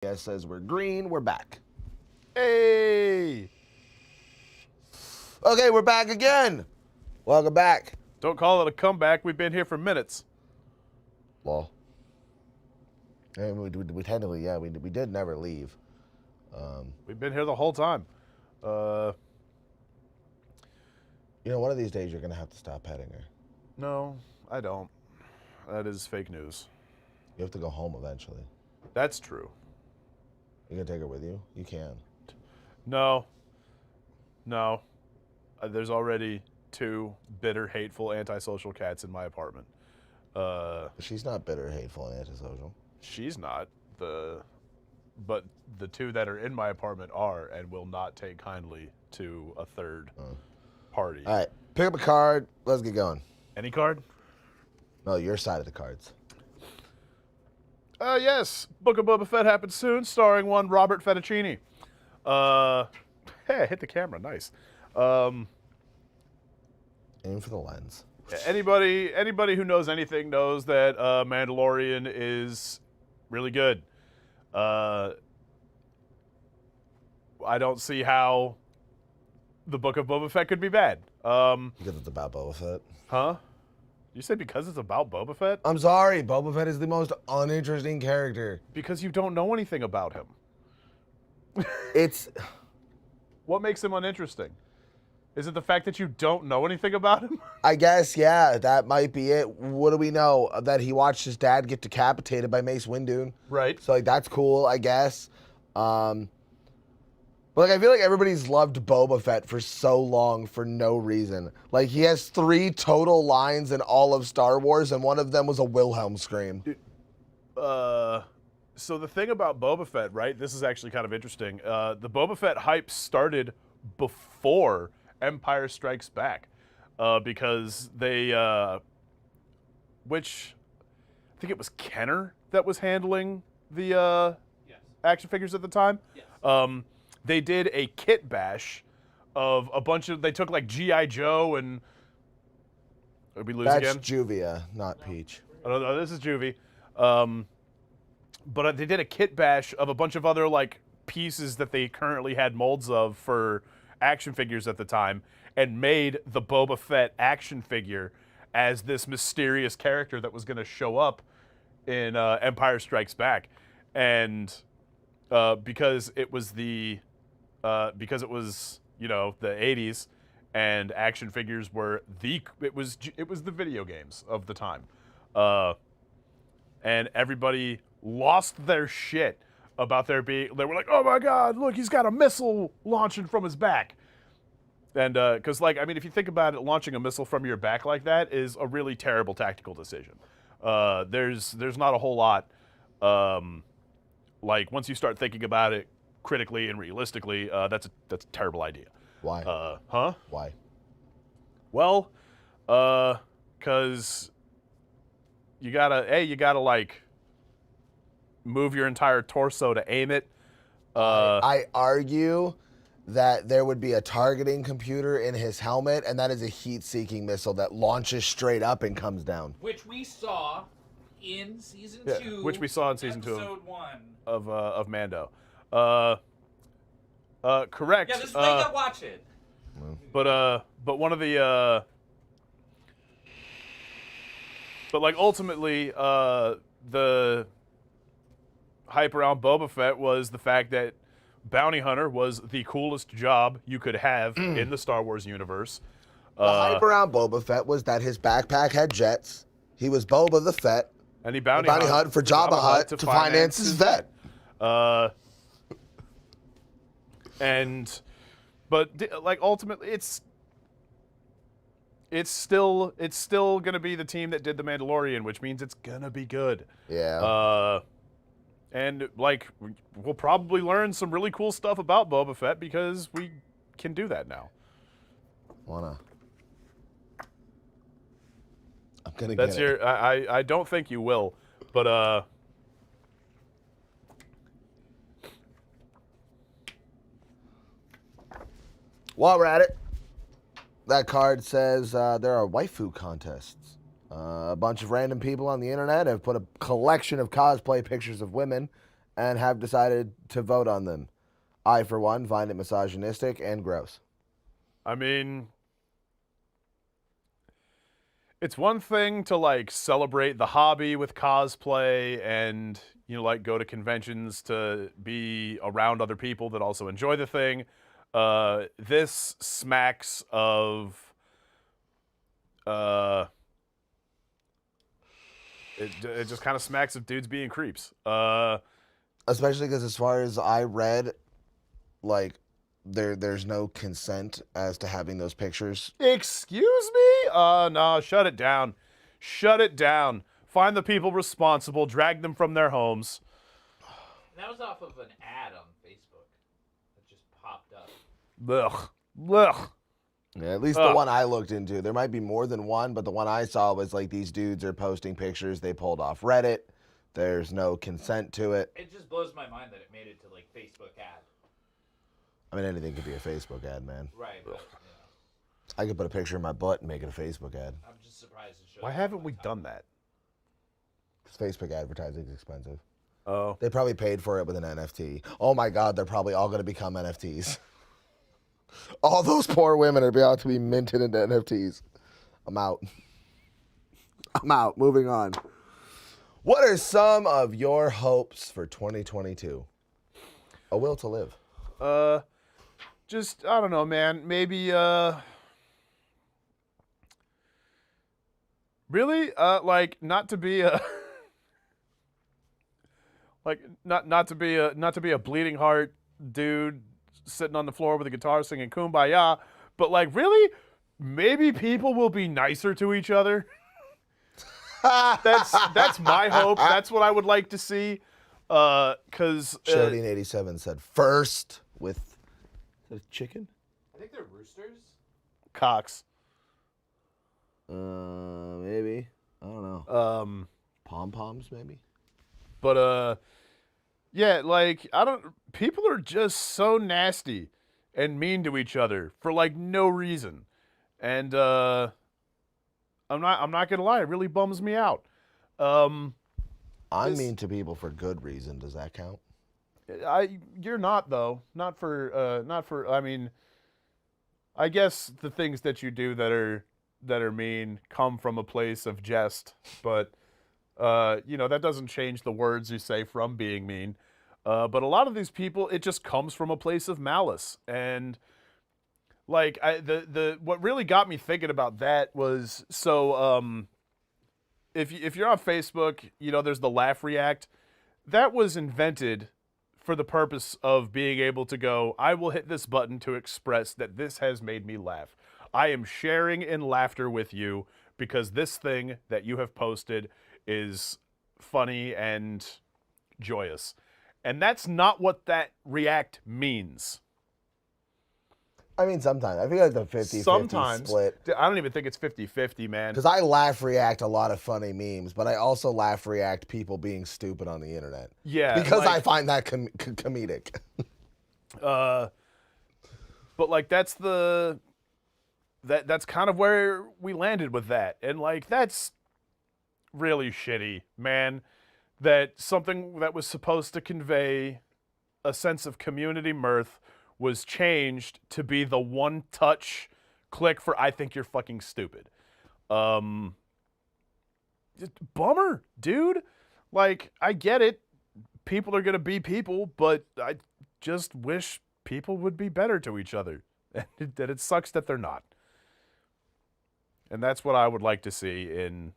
Yes, says we're green. We're back. Hey! Okay, we're back again. Welcome back. Don't call it a comeback. We've been here for minutes. Well, we technically, yeah, we did never leave. We've been here the whole time. You know, one of these days you're gonna have to stop petting her. No, I don't. That is fake news. You have to go home eventually. That's true. You gonna take her with you? You can. No. No. There's already 2 bitter, hateful, antisocial cats in my apartment. She's not bitter, hateful, and antisocial. She's not. But the 2 that are in my apartment are and will not take kindly to a third party. All right, pick up a card. Let's get going. Any card? No, your side of the cards. Yes. Book of Boba Fett happens soon, starring one Robert Fettuccine. Hey, I hit the camera. Nice. Aim for the lens. Anybody who knows anything knows that Mandalorian is really good. I don't see how the Book of Boba Fett could be bad. Because it's about Boba Fett. Huh? You said because it's about Boba Fett? I'm sorry, Boba Fett is the most uninteresting character. Because you don't know anything about him. It's... What makes him uninteresting? Is it the fact that you don't know anything about him? I guess, yeah, that might be it. What do we know? That he watched his dad get decapitated by Mace Windu. Right. So, like, that's cool, I guess. But, like, I feel like everybody's loved Boba Fett for so long for no reason. Like, he has 3 total lines in all of Star Wars, and one of them was a Wilhelm scream. So the thing about Boba Fett, right? This is actually kind of interesting. The Boba Fett hype started before Empire Strikes Back, because they, which I think it was Kenner that was handling the action figures at the time. Yes. They did a kit bash of a bunch of. They took like GI Joe and. Did we lose That's again? Juvia, not Peach. Oh, no, this is Juvie. But they did a kit bash of a bunch of other like pieces that they currently had molds of for action figures at the time, and made the Boba Fett action figure as this mysterious character that was going to show up in Empire Strikes Back, and because it was the the 80s, and action figures were it was the video games of the time, and everybody lost their shit about there being. They were like, "Oh my God, look, he's got a missile launching from his back." And because, like, I mean, if you think about it, launching a missile from your back like that is a really terrible tactical decision. There's not a whole lot. Like, once you start thinking about it critically and realistically, that's a terrible idea. Why? Why? Well, because you gotta like move your entire torso to aim it. I argue that there would be a targeting computer in his helmet, and that is a heat-seeking missile that launches straight up and comes down. Which we saw in season 2. Which we saw in season 2 episode 1. of Mando. Correct. Yeah, this is why you gotta watch it. But one of the but like ultimately the hype around Boba Fett was the fact that bounty hunter was the coolest job you could have in the Star Wars universe. The hype around Boba Fett was that his backpack had jets. He was Boba the Fett. And he bounty hunt for Jabba Hutt to finance his vet. But like ultimately, it's still gonna be the team that did the Mandalorian, which means it's gonna be good. Yeah. And like we'll probably learn some really cool stuff about Boba Fett because we can do that now. I'm gonna That's get it. I don't think you will, but While we're at it, that card says there are waifu contests. A bunch of random people on the internet have put a collection of cosplay pictures of women and have decided to vote on them. I, for one, find it misogynistic and gross. I mean, it's one thing to like celebrate the hobby with cosplay and, you know, like go to conventions to be around other people that also enjoy the thing. This smacks of it just kind of smacks of dudes being creeps. Especially because as far as I read, like, there's no consent as to having those pictures. Excuse me? No, shut it down. Shut it down. Find the people responsible, drag them from their homes. That was off of an ad on Facebook that just popped up. Ugh. Ugh. Yeah, at least the one I looked into. There might be more than one, but the one I saw was like these dudes are posting pictures they pulled off Reddit. There's no consent to it. It just blows my mind that it made it to like Facebook ad. I mean, anything could be a Facebook ad, man. Right, but I could put a picture of my butt and make it a Facebook ad. I'm just surprised it shows. Why haven't we done that? Because Facebook advertising is expensive. Oh. They probably paid for it with an NFT. Oh my God, they're probably all going to become NFTs. All those poor women are about to be minted into NFTs. I'm out. I'm out. Moving on. What are some of your hopes for 2022? A will to live. Just, I don't know, man. Maybe, really? Like, not to be a... like, not to be a bleeding heart dude sitting on the floor with a guitar singing Kumbaya, but like, really? Maybe people will be nicer to each other. That's my hope. That's what I would like to see. Cause Shodine87 said first with the chicken. I think they're roosters. cocks. Maybe. I don't know. Pom poms, maybe. But yeah, like people are just so nasty and mean to each other for like no reason. And I'm not gonna lie, it really bums me out. I'm mean to people for good reason. Does that count? You're not though. Not for I mean, I guess the things that you do that are mean come from a place of jest, but that doesn't change the words you say from being mean. But a lot of these people, it just comes from a place of malice. And like what really got me thinking about that was if you're on Facebook, there's the laugh react. That was invented for the purpose of being able to go, I will hit this button to express that this has made me laugh. I am sharing in laughter with you because this thing that you have posted is funny and joyous. And that's not what that react means. I mean, sometimes. I feel like the 50-50 split. I don't even think it's 50-50, man. Because I laugh react a lot of funny memes, but I also laugh react people being stupid on the internet. Yeah. Because I find that comedic. But like that's kind of where we landed with that. And like that's really shitty, man. That something that was supposed to convey a sense of community mirth was changed to be the one touch click for I think you're fucking stupid. Bummer, dude. Like, I get it. People are gonna be people, but I just wish people would be better to each other. And that it sucks that they're not. And that's what I would like to see in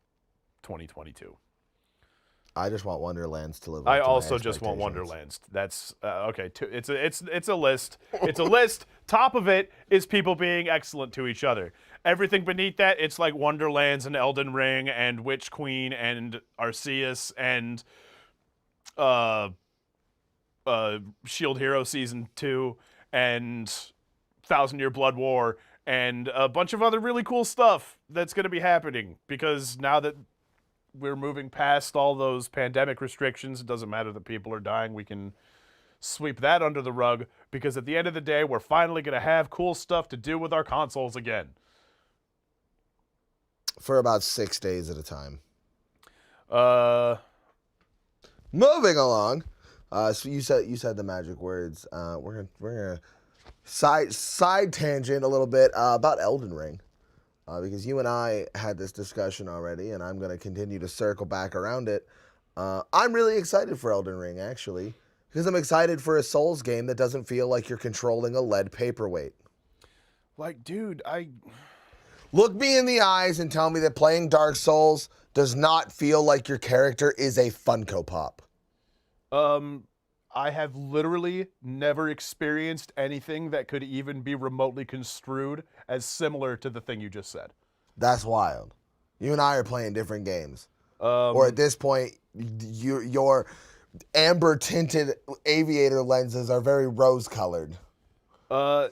2022. I just want Wonderlands to live. I also just want Wonderlands. That's okay. It's a list. It's a list. Top of it is people being excellent to each other. Everything beneath that, it's like Wonderlands and Elden Ring and Witch Queen and Arceus and Shield Hero Season 2 and 1,000-Year Blood War and a bunch of other really cool stuff that's going to be happening because now that we're moving past all those pandemic restrictions, it doesn't matter that people are dying. We can sweep that under the rug because at the end of the day, we're finally going to have cool stuff to do with our consoles again. For about 6 days at a time. Uh, Moving along. So you said the magic words. We're gonna side tangent a little bit about Elden Ring, because you and I had this discussion already, and I'm gonna continue to circle back around it. I'm really excited for Elden Ring, actually, because I'm excited for a Souls game that doesn't feel like you're controlling a lead paperweight. Like, dude, Look me in the eyes and tell me that playing Dark Souls does not feel like your character is a Funko Pop. I have literally never experienced anything that could even be remotely construed as similar to the thing you just said. That's wild. You and I are playing different games. Or at this point, your amber-tinted aviator lenses are very rose-colored. Nah,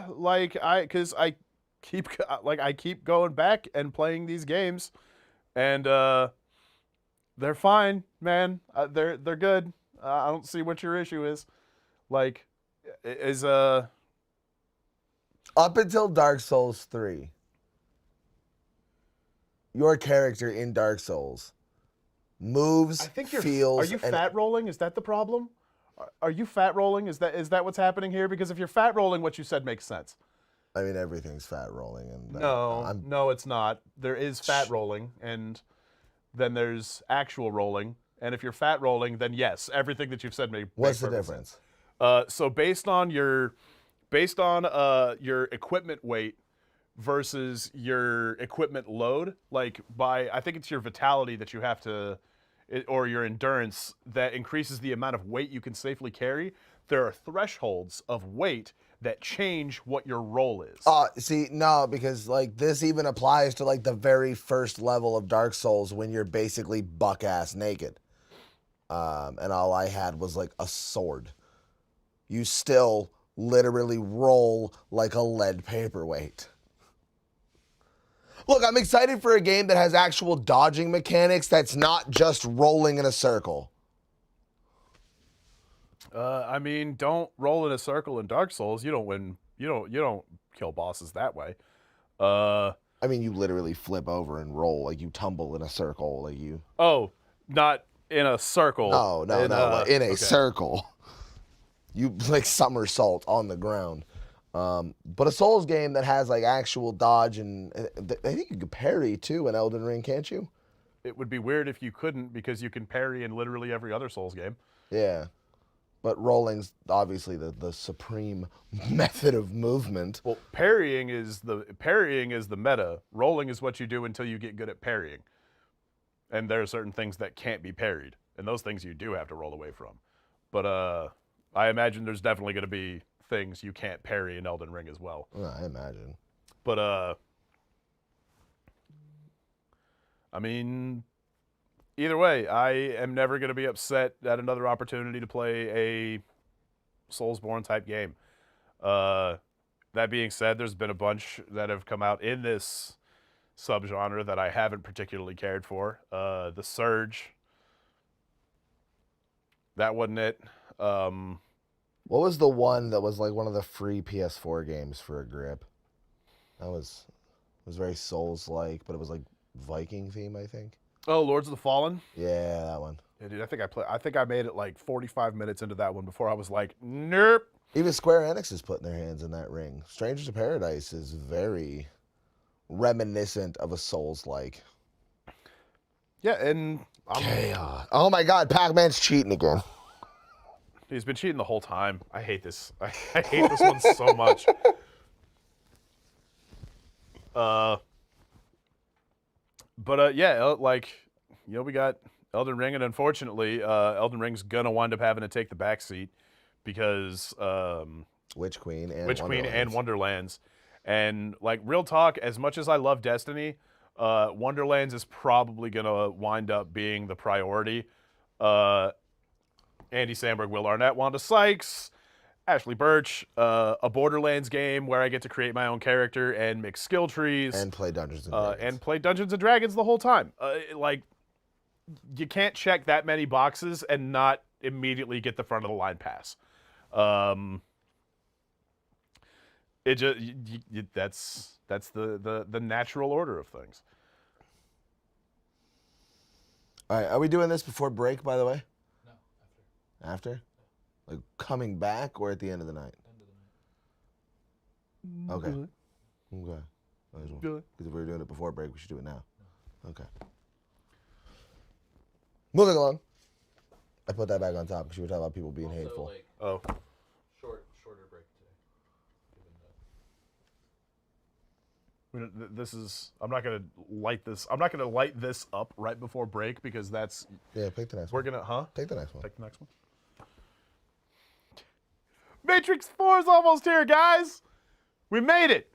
like I keep going back and playing these games, and they're fine, man. They're good. I don't see what your issue is. Like, up until Dark Souls 3, your character in Dark Souls moves, I think feels. Are you fat rolling? Is that the problem? Are you fat rolling? Is that what's happening here? Because if you're fat rolling, what you said makes sense. I mean, everything's fat rolling, and No, it's not. There is fat rolling, and then there's actual rolling. And if you're fat rolling, then yes, everything that you've said makes What's the perfect difference? sense. So based on your equipment weight versus your equipment load, like I think it's your vitality that you have to, or your endurance that increases the amount of weight you can safely carry. There are thresholds of weight that change what your roll is. See, no, because like this even applies to like the very first level of Dark Souls when you're basically buck-ass naked. And all I had was like a sword. You still literally roll like a lead paperweight. Look, I'm excited for a game that has actual dodging mechanics that's not just rolling in a circle. I mean, don't roll in a circle in Dark Souls. You don't win. You don't kill bosses that way. I mean, you literally flip over and roll, like you tumble in a circle, like you. Oh, not in a circle. No, like in a circle. You like somersault on the ground. But a Souls game that has like actual dodge and I think you can parry too in Elden Ring, can't you? It would be weird if you couldn't, because you can parry in literally every other Souls game. Yeah. But rolling's obviously the supreme method of movement. Well, parrying is the meta. Rolling is what you do until you get good at parrying. And there are certain things that can't be parried, and those things you do have to roll away from. But I imagine there's definitely going to be things you can't parry in Elden Ring as well. I imagine. But I mean, either way, I am never going to be upset at another opportunity to play a Soulsborne type game. That being said, there's been a bunch that have come out in this subgenre that I haven't particularly cared for. The Surge, that wasn't it. What was the one that was like one of the free PS4 games for a grip? That was very Souls-like, but it was like Viking theme, I think. Oh, Lords of the Fallen? Yeah, that one. Yeah, dude, I think I made it like 45 minutes into that one before I was like, nope. Even Square Enix is putting their hands in that ring. Strangers of Paradise is very reminiscent of a Souls-like. Yeah, and Chaos. Oh my God, Pac-Man's cheating again. He's been cheating the whole time. I hate this. I hate this one so much. Yeah, like, you know, we got Elden Ring, and unfortunately, Elden Ring's gonna wind up having to take the back seat because Witch Queen and Wonderlands. And like, real talk, as much as I love Destiny, Wonderlands is probably gonna wind up being the priority. Andy Samberg, Will Arnett, Wanda Sykes, Ashley Birch, a Borderlands game where I get to create my own character and mix skill trees. And play Dungeons & Dragons. And play Dungeons & Dragons the whole time. Like, you can't check that many boxes and not immediately get the front of the line pass. It just that's the natural order of things. All right, are we doing this before break, by the way? After? Like coming back or at the end of the night? End of the night. Okay. Okay. Might as well. Do it. Because if we were doing it before break, we should do it now. Okay. Moving along. I put that back on top because you were talking about people being Also, hateful. like, Oh. shorter break today. This is. I'm not gonna light this. I'm not gonna light this up right before break because that's. Yeah, pick the next We're one. gonna. Huh? Take the next one. Take the next one. Matrix 4 is almost here, guys. We made it.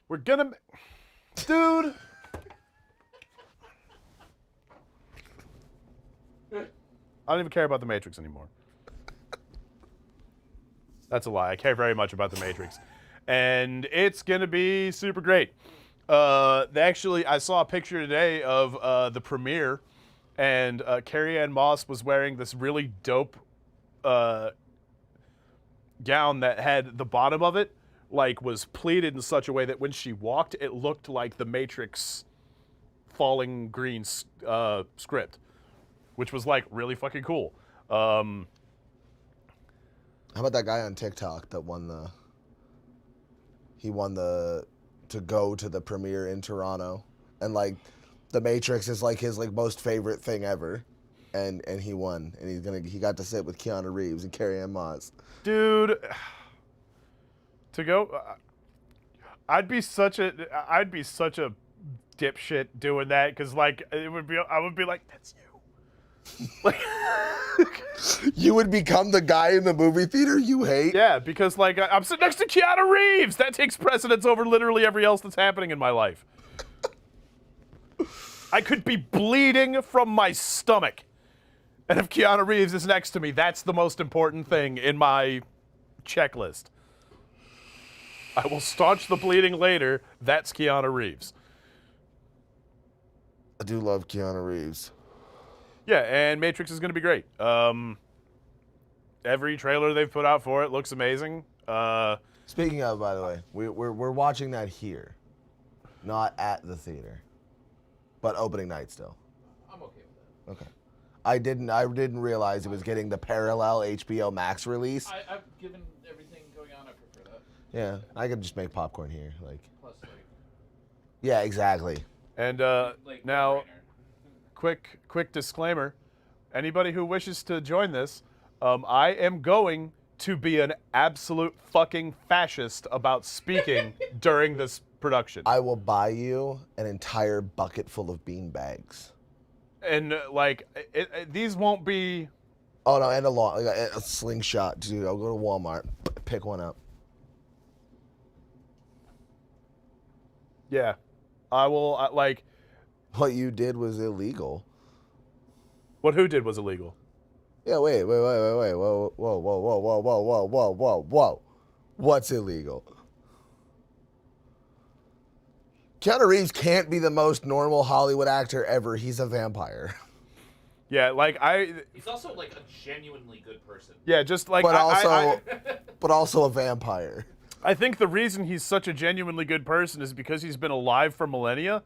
We're gonna. Dude. I don't even care about the Matrix anymore. That's a lie. I care very much about the Matrix. And it's going to be super great. Actually, I saw a picture today of the premiere, and Carrie-Anne Moss was wearing this really dope gown that had the bottom of it, like, was pleated in such a way that when she walked, it looked like the Matrix falling green script, which was, like, really fucking cool. How about that guy on TikTok that won the... He won to go to the premiere in Toronto, and like the Matrix is like his like most favorite thing ever, and he won, and he got to sit with Keanu Reeves and Carrie-Anne Moss. Dude, to go, I'd be such a dipshit doing that because like I would be like, that's you. Like, You would become the guy in the movie theater you hate. yeah, because like I'm sitting next to Keanu Reeves. That takes precedence over literally every else that's happening in my life. I could be bleeding from my stomach, and if Keanu Reeves is next to me, that's the most important thing in my checklist. I will staunch the bleeding later. That's Keanu Reeves. I do love Keanu Reeves. Yeah, and Matrix is going to be great. Every trailer they've put out for it looks amazing. Speaking of, by the way, we're watching that here, not at the theater, but opening night still. I'm okay with that. Okay. I didn't realize it was getting the parallel HBO Max release. I've given everything going on. I prefer that. Yeah, I could just make popcorn here, like. Plus, like, Yeah, exactly. And like now, no-brainer. quick disclaimer: anybody who wishes to join this, I am going to be an absolute fucking fascist about speaking during this production. I will buy you an entire bucket full of bean bags. And like, these won't be. Oh no, and a slingshot, dude. I'll go to Walmart, pick one up. Yeah, I will. Like, What you did was illegal. what who did was illegal. Yeah, wait, whoa, whoa. What's illegal? Keanu Reeves can't be the most normal Hollywood actor ever. He's a vampire. Yeah, like He's also like a genuinely good person. Yeah, just like But also a vampire. I think the reason he's such a genuinely good person is because he's been alive for millennia.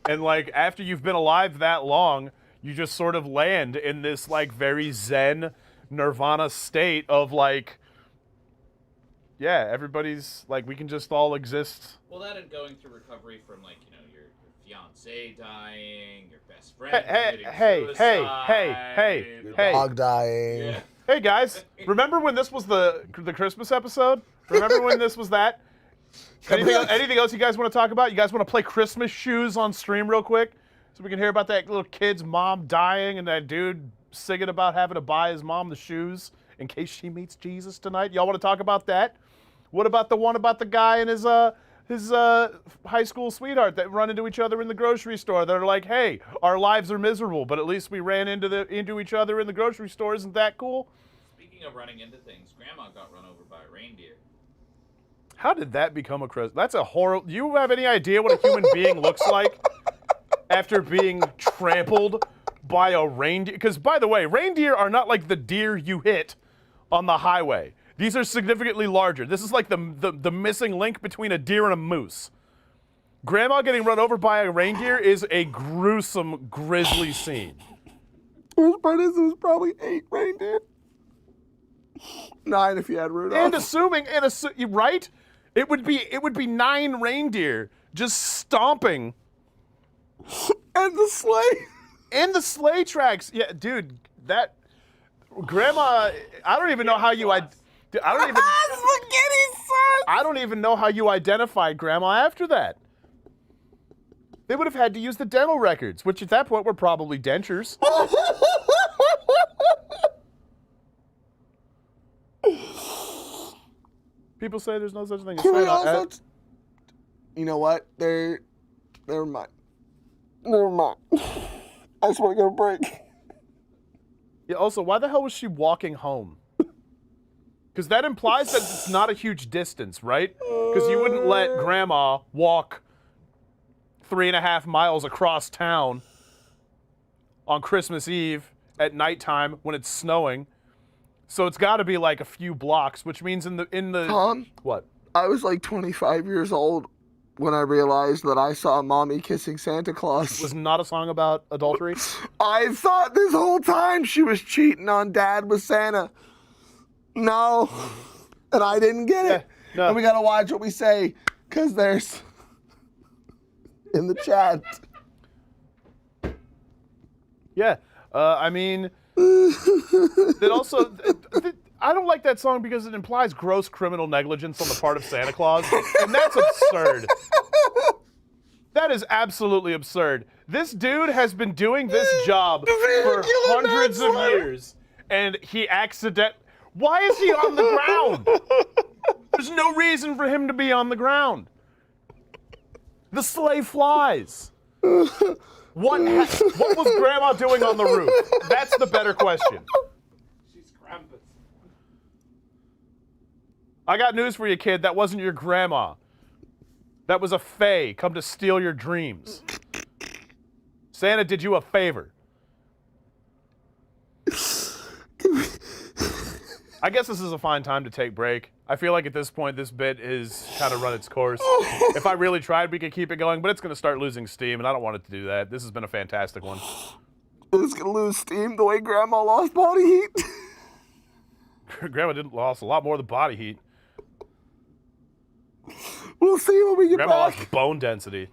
And like after you've been alive that long, you just sort of land in this like very zen nirvana state of like, yeah, everybody's like, we can just all exist. Well, that and going through recovery from like, you know, your fiance dying, your best friend committing suicide, Your dog dying. Yeah. Hey guys, remember when this was the Christmas episode? Remember when this was that? Anything else you guys want to talk about? You guys want to play Christmas Shoes on stream real quick? So we can hear about that little kid's mom dying and that dude singing about having to buy his mom the shoes in case she meets Jesus tonight. Y'all want to talk about that? What about the one about the guy and his high school sweetheart that run into each other in the grocery store? They're like, hey, our lives are miserable, but at least we ran into each other in the grocery store. Isn't that cool? Speaking of running into things, Grandma got run over by a reindeer. How did that become a Christmas? That's a horrible. Do you have any idea what a human being looks like after being trampled by a reindeer? Because, by the way, reindeer are not like the deer you hit on the highway. These are significantly larger. This is like the missing link between a deer and a moose. Grandma getting run over by a reindeer is a gruesome, grisly scene. Worst part is it was probably 8 reindeer. 9 if you had Rudolph. And assuming, right? It would be 9 reindeer just stomping. And the sleigh. And the sleigh tracks. Yeah, dude, that Grandma, I don't even know how you I don't even know how you identified Grandma after that. They would have had to use the dental records, which at that point were probably dentures. People say there's no such thing as Santa. You know what? Never mind. I just want to get a break. Yeah, also, why the hell was she walking home? Because that implies that it's not a huge distance, right? Because you wouldn't let Grandma walk 3.5 miles across town on Christmas Eve at nighttime when it's snowing. So it's got to be like a few blocks, which means in the Tom? What? I was like 25 years old when I realized that I saw Mommy kissing Santa Claus. Was not a song about adultery? I thought this whole time she was cheating on Dad with Santa. No. And I didn't get it. No. And we got to watch what we say, because there's in the chat. Yeah. I mean, it also, I don't like that song because it implies gross criminal negligence on the part of Santa Claus, and that's absurd. That is absolutely absurd. This dude has been doing this job for hundreds of years, and he Why is he on the ground? There's no reason for him to be on the ground. The sleigh flies. What was Grandma doing on the roof? That's the better question. She's Krampus. I got news for you, kid. That wasn't your grandma. That was a fae come to steal your dreams. Santa did you a favor. I guess this is a fine time to take break. I feel like at this point, this bit is kind of run its course. If I really tried, we could keep it going, but it's going to start losing steam, and I don't want it to do that. This has been a fantastic one. It's going to lose steam the way Grandma lost body heat. Grandma didn't lost a lot more than body heat. We'll see when we get Grandma back. lost bone density.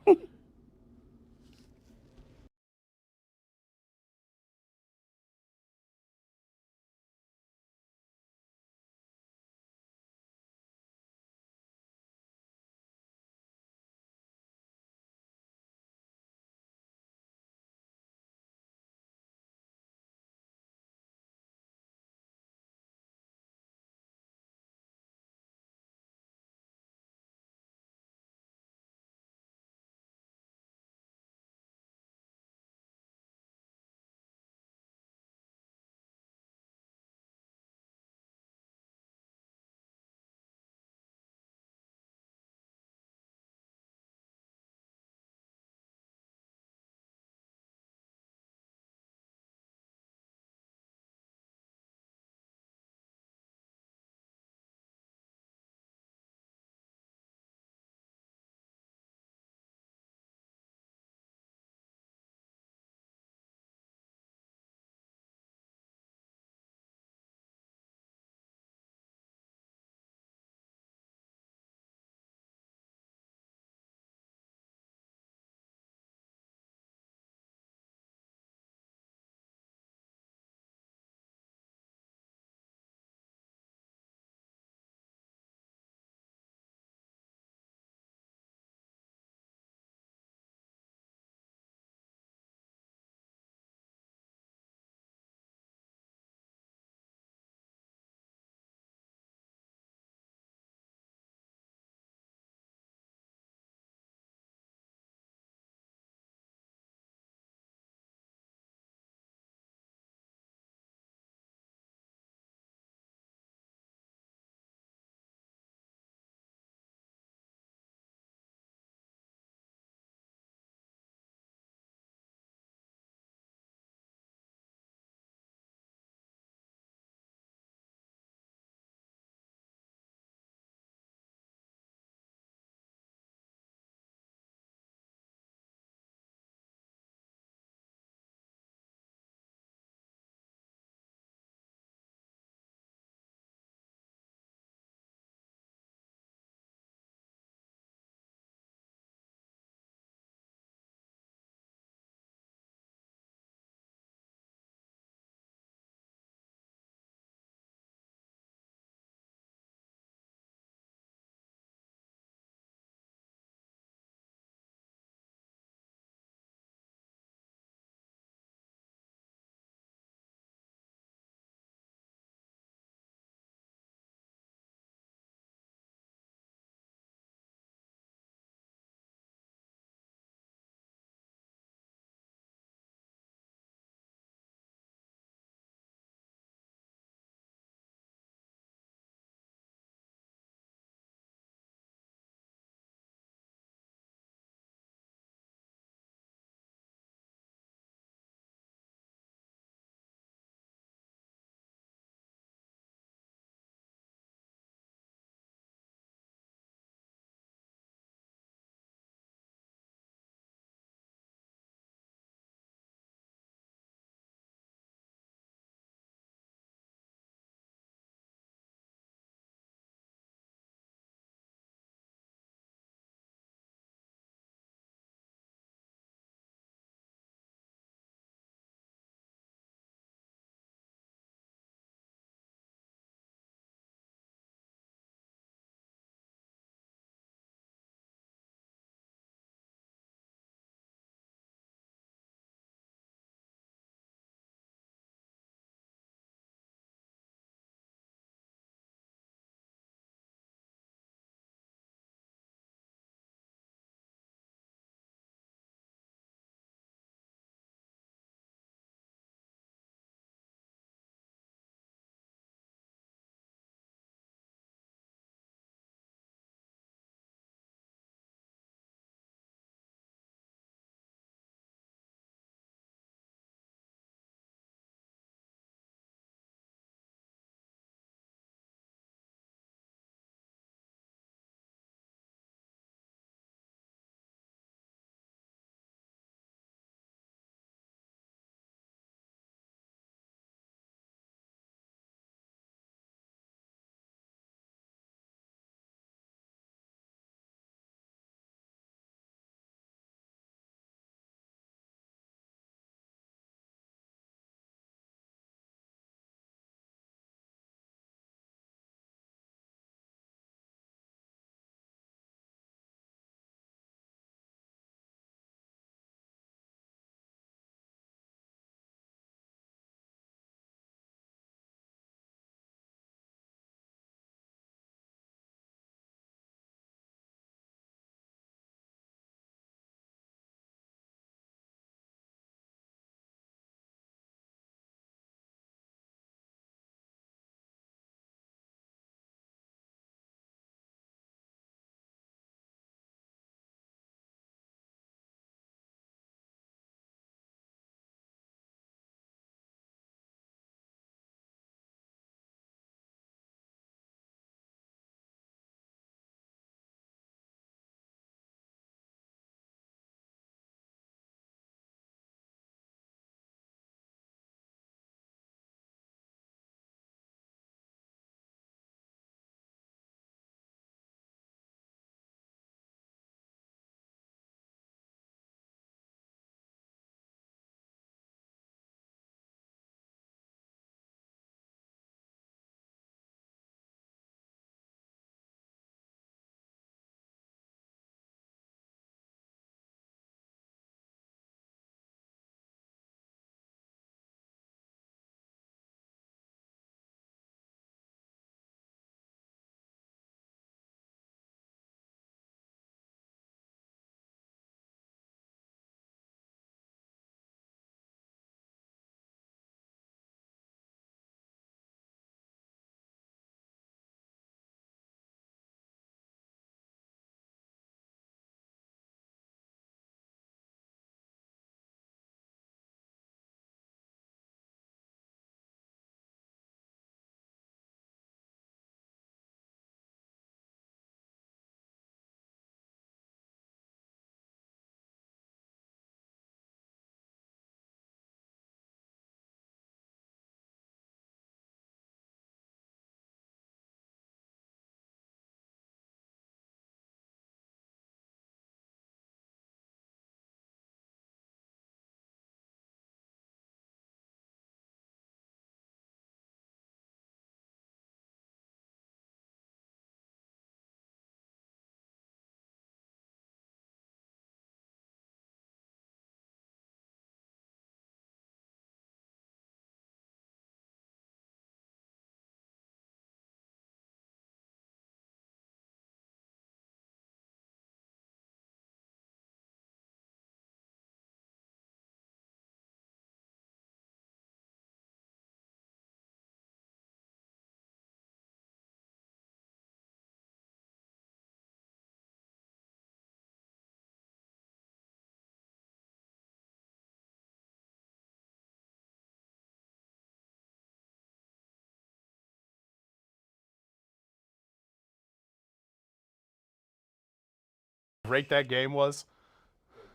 great that game was?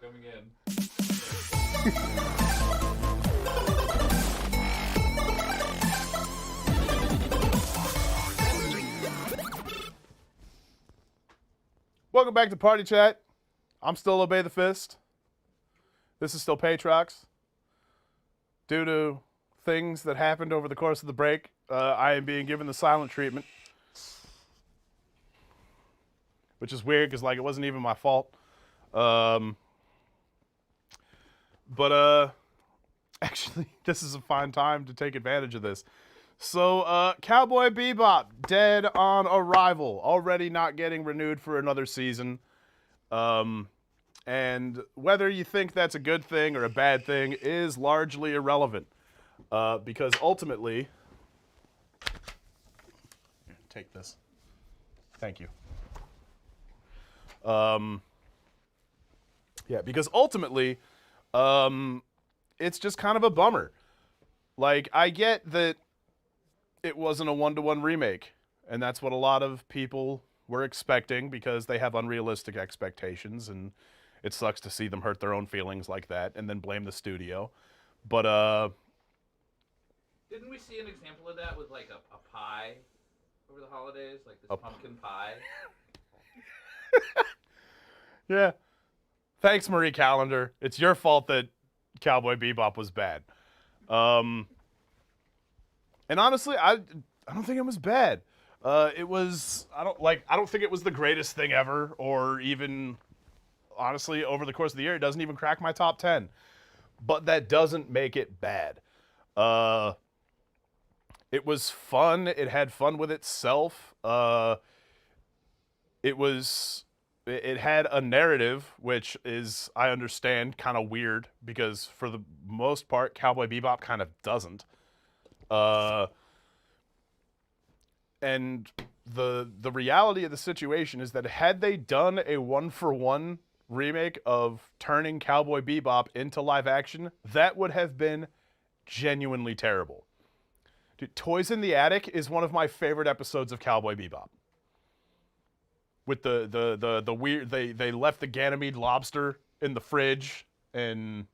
Coming in. Welcome back to Party Chat. I'm still Obey the Fist. This is still Patrox. Due to things that happened over the course of the break, I am being given the silent treatment. Which is weird, because, like, it wasn't even my fault. Actually, this is a fine time to take advantage of this. So, Cowboy Bebop, dead on arrival. Already not getting renewed for another season. And whether you think that's a good thing or a bad thing is largely irrelevant. Because ultimately... Here, take this. Thank you. Yeah, because ultimately, it's just kind of a bummer. Like, I get that it wasn't a one-to-one remake, and that's what a lot of people were expecting because they have unrealistic expectations, and it sucks to see them hurt their own feelings like that and then blame the studio. But, Didn't we see an example of that with, like, a pie over the holidays? Like this pumpkin pie? Yeah. Thanks, Marie Callender. It's your fault that Cowboy Bebop was bad. And honestly, I don't think it was bad. It was I don't think it was the greatest thing ever, or even honestly over the course of the year, it doesn't even crack my top 10. But that doesn't make it bad. It was fun. It had fun with itself. It had a narrative, which is, I understand, kind of weird, because for the most part, Cowboy Bebop kind of doesn't. And the reality of the situation is that had they done a one-for-one remake of turning Cowboy Bebop into live action, that would have been genuinely terrible. Dude, Toys in the Attic is one of my favorite episodes of Cowboy Bebop. With the weird, they left the Ganymede lobster in the fridge and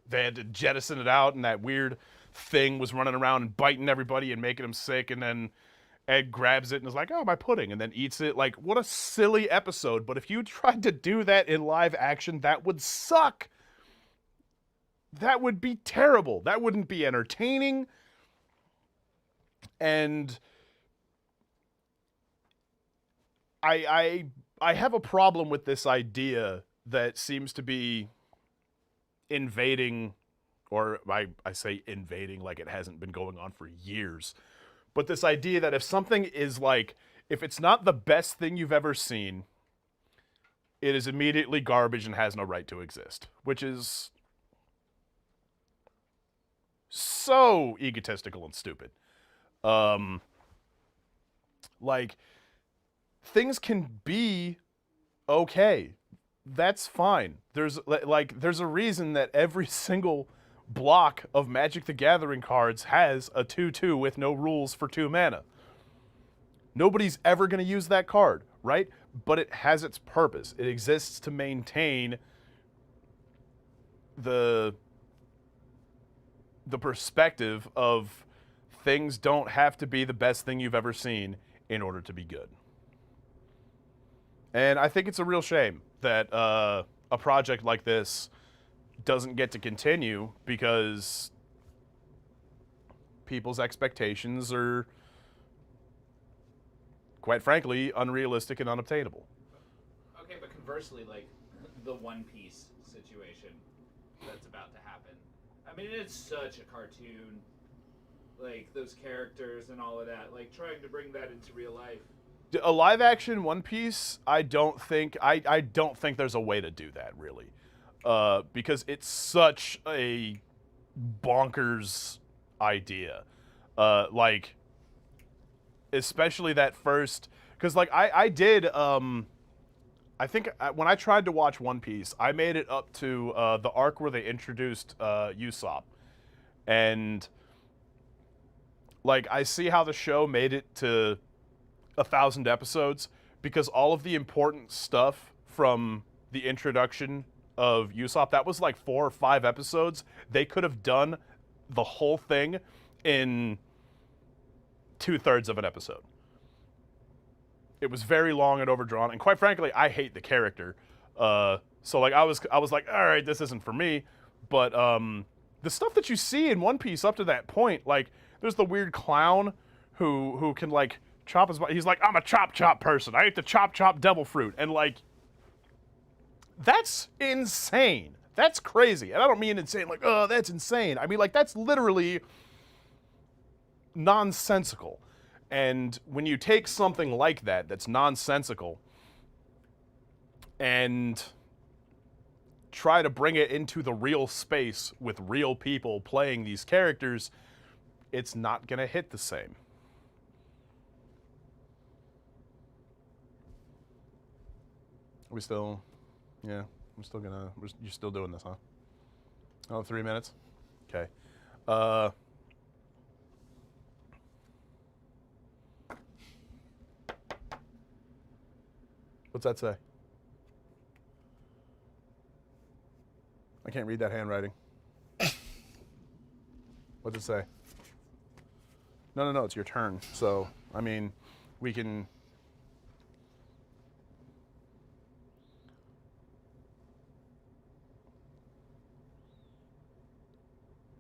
they had to jettison it out, and that weird thing was running around and biting everybody and making them sick, and then Ed grabs it and is like, oh, my pudding, and then eats it. Like, what a silly episode. But if you tried to do that in live action, that would suck. That would be terrible. That wouldn't be entertaining. And I have a problem with this idea that seems to be invading, or I say invading like it hasn't been going on for years, but this idea that if something is like, if it's not the best thing you've ever seen, it is immediately garbage and has no right to exist, which is so egotistical and stupid. Like, things can be okay. That's fine. There's a reason that every single block of Magic the Gathering cards has a 2/2 with no rules for 2 mana. Nobody's ever going to use that card, right? But it has its purpose. It exists to maintain the perspective of things don't have to be the best thing you've ever seen in order to be good. And I think it's a real shame that a project like this doesn't get to continue because people's expectations are, quite frankly, unrealistic and unobtainable. Okay, but conversely, like, the One Piece situation that's about to happen. I mean, it's such a cartoon. Like, those characters and all of that. Like, trying to bring that into real life. A live action One Piece, I don't think there's a way to do that, really. Because it's such a bonkers idea. Like, especially that first, because like I did, I think when I tried to watch One Piece, I made it up to the arc where they introduced Usopp, and like I see how the show made it to 1,000 episodes because all of the important stuff from the introduction of Usopp, that was like 4 or 5 episodes. They could have done the whole thing in 2/3 of an episode. It was very long and overdrawn, and quite frankly, I hate the character. So like I was like, all right, this isn't for me. But the stuff that you see in One Piece up to that point, like there's the weird clown who can like chop his body. He's like, I'm a chop person. I ate the chop devil fruit, and like that's insane. That's crazy, and I don't mean insane like, oh, that's insane. I mean like that's literally nonsensical. And when you take something like that, that's nonsensical, and try to bring it into the real space with real people playing these characters, it's not going to hit the same. Are we still, yeah, I'm still gonna, you're still doing this, huh? Oh, 3 minutes? Okay. What's that say? I can't read that handwriting. What's it say? No, it's your turn. So, I mean, we can...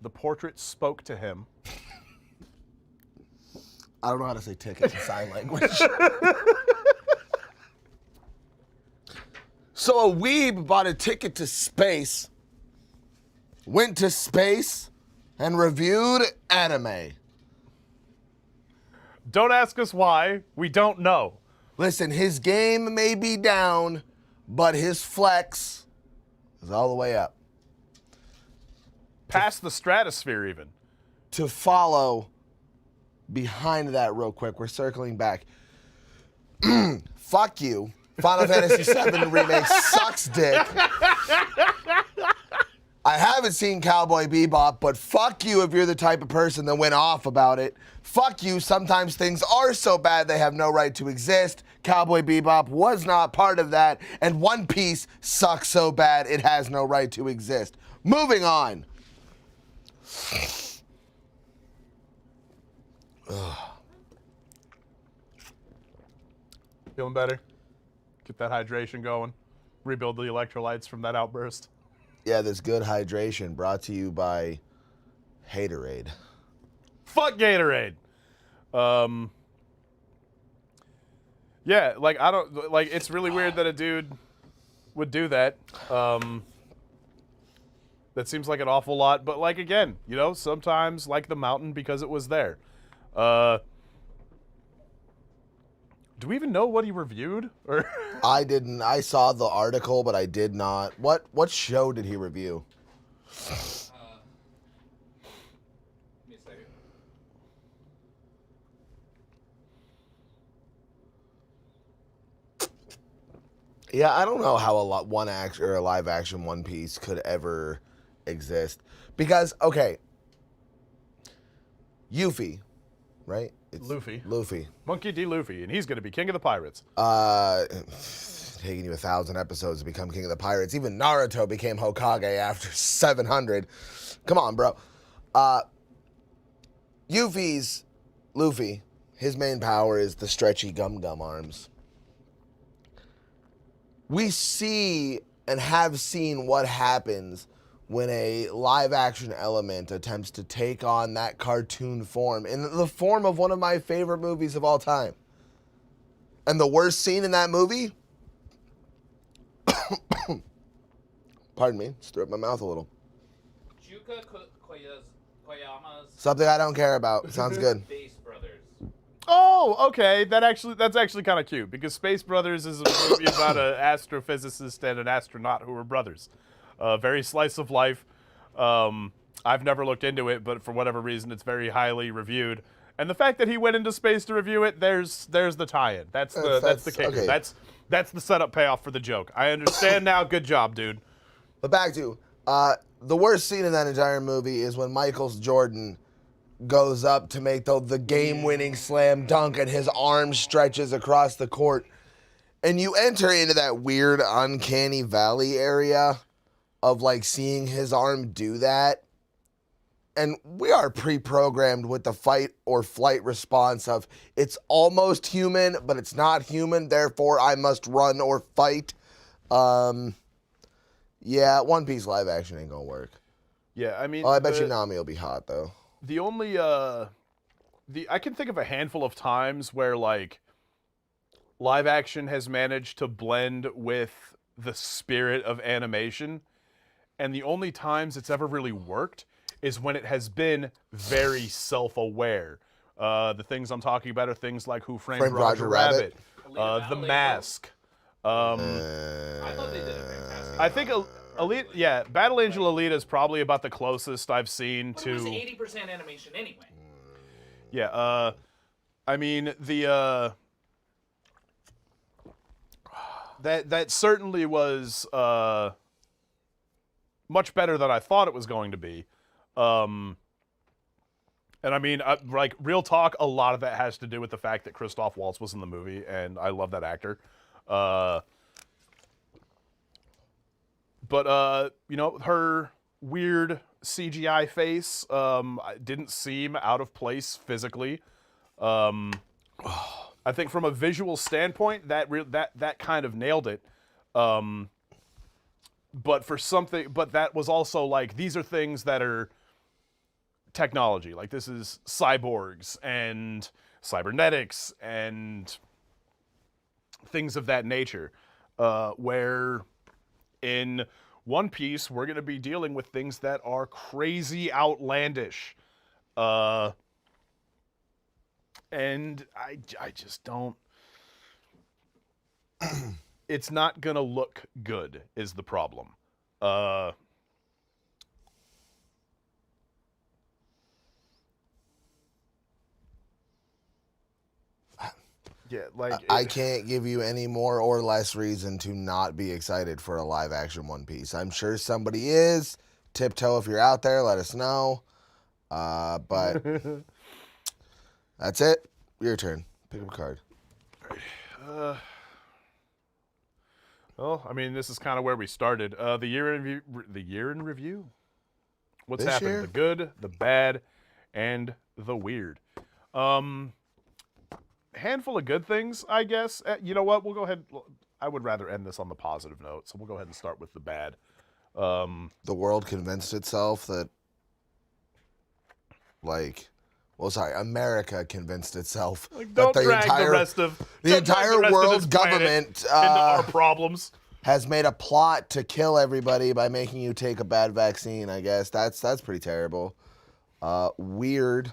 The portrait spoke to him. I don't know how to say ticket in sign language. So a weeb bought a ticket to space, went to space, and reviewed anime. Don't ask us why. We don't know. Listen, his game may be down, but his flex is all the way up. Past the stratosphere, even. To follow behind that real quick, we're circling back. Fuck you. Final Fantasy VII Remake sucks dick. I haven't seen Cowboy Bebop, but fuck you if you're the type of person that went off about it. Fuck you, sometimes things are so bad they have no right to exist. Cowboy Bebop was not part of that, and One Piece sucks so bad it has no right to exist. Moving on. Feeling better? Get that hydration going. Rebuild the electrolytes from that outburst. Yeah, this good hydration brought to you by Haterade. Fuck Gatorade. Yeah, like I don't like. It's really weird that a dude would do that. That seems like an awful lot, but like again, you know, sometimes like the mountain because it was there. Do we even know what he reviewed? Or I didn't. I saw the article, but I did not. What show did he review? Give me a second. Yeah, I don't know how a live action One Piece could ever exist, because okay, Yuffie, right? It's Luffy. Monkey D. Luffy, and he's going to be king of the pirates. Taking you 1,000 episodes to become king of the pirates. Even Naruto became Hokage after 700. Come on, bro. Luffy, his main power is the stretchy gum arms. We see and have seen what happens when a live-action element attempts to take on that cartoon form in the form of one of my favorite movies of all time. And the worst scene in that movie? Pardon me, just threw up my mouth a little. Juka Koyama's Something I don't care about. Sounds good. Space Brothers. Oh, okay. That's actually kind of cute because Space Brothers is a movie about an astrophysicist and an astronaut who are brothers. Very slice of life. I've never looked into it, but for whatever reason, it's very highly reviewed. And the fact that he went into space to review it, there's the tie-in. That's the kicker. Okay. That's the setup payoff for the joke. I understand now. Good job, dude. But back to the worst scene in that entire movie is when Michael Jordan goes up to make the game-winning slam dunk and his arm stretches across the court. And you enter into that weird uncanny valley area of like seeing his arm do that. And we are pre-programmed with the fight or flight response of it's almost human, but it's not human. Therefore, I must run or fight. Yeah, One Piece live action ain't gonna work. Yeah, I mean, Oh, I bet you Nami will be hot though. The only I can think of a handful of times where like live action has managed to blend with the spirit of animation, and the only times it's ever really worked is when it has been very self-aware. The things I'm talking about are things like Who Framed Roger Rabbit, The Mask. I thought they did a fantastic I think Battle Angel Alita is probably about the closest I've seen to. It was 80% animation anyway. Yeah, I mean the that certainly was much better than I thought it was going to be. And I mean, like real talk, a lot of that has to do with the fact that Christoph Waltz was in the movie, and I love that actor. But you know, her weird CGI face didn't seem out of place physically. I think from a visual standpoint, that kind of nailed it. But that was also like, these are things that are technology. Like, this is cyborgs and cybernetics and things of that nature. Where in One Piece, we're going to be dealing with things that are crazy outlandish. And I just don't... It's not going to look good, is the problem. Yeah, like I can't give you any more or less reason to not be excited for a live action One Piece. I'm sure somebody is. Tiptoe, if you're out there, let us know. But that's it. Your turn. Pick up a card. Well, I mean, this is kind of where we started. The year in review. What's This happened? year? The good, the bad, and the weird. Handful of good things, I guess. You know what? We'll go ahead. I would rather end this on the positive note, so we'll go ahead and start with the bad. The world convinced itself that, America convinced itself Don't that drag the rest of the entire world's government into our problems. has made a plot to kill everybody by making you take a bad vaccine. I guess that's pretty terrible. Weird.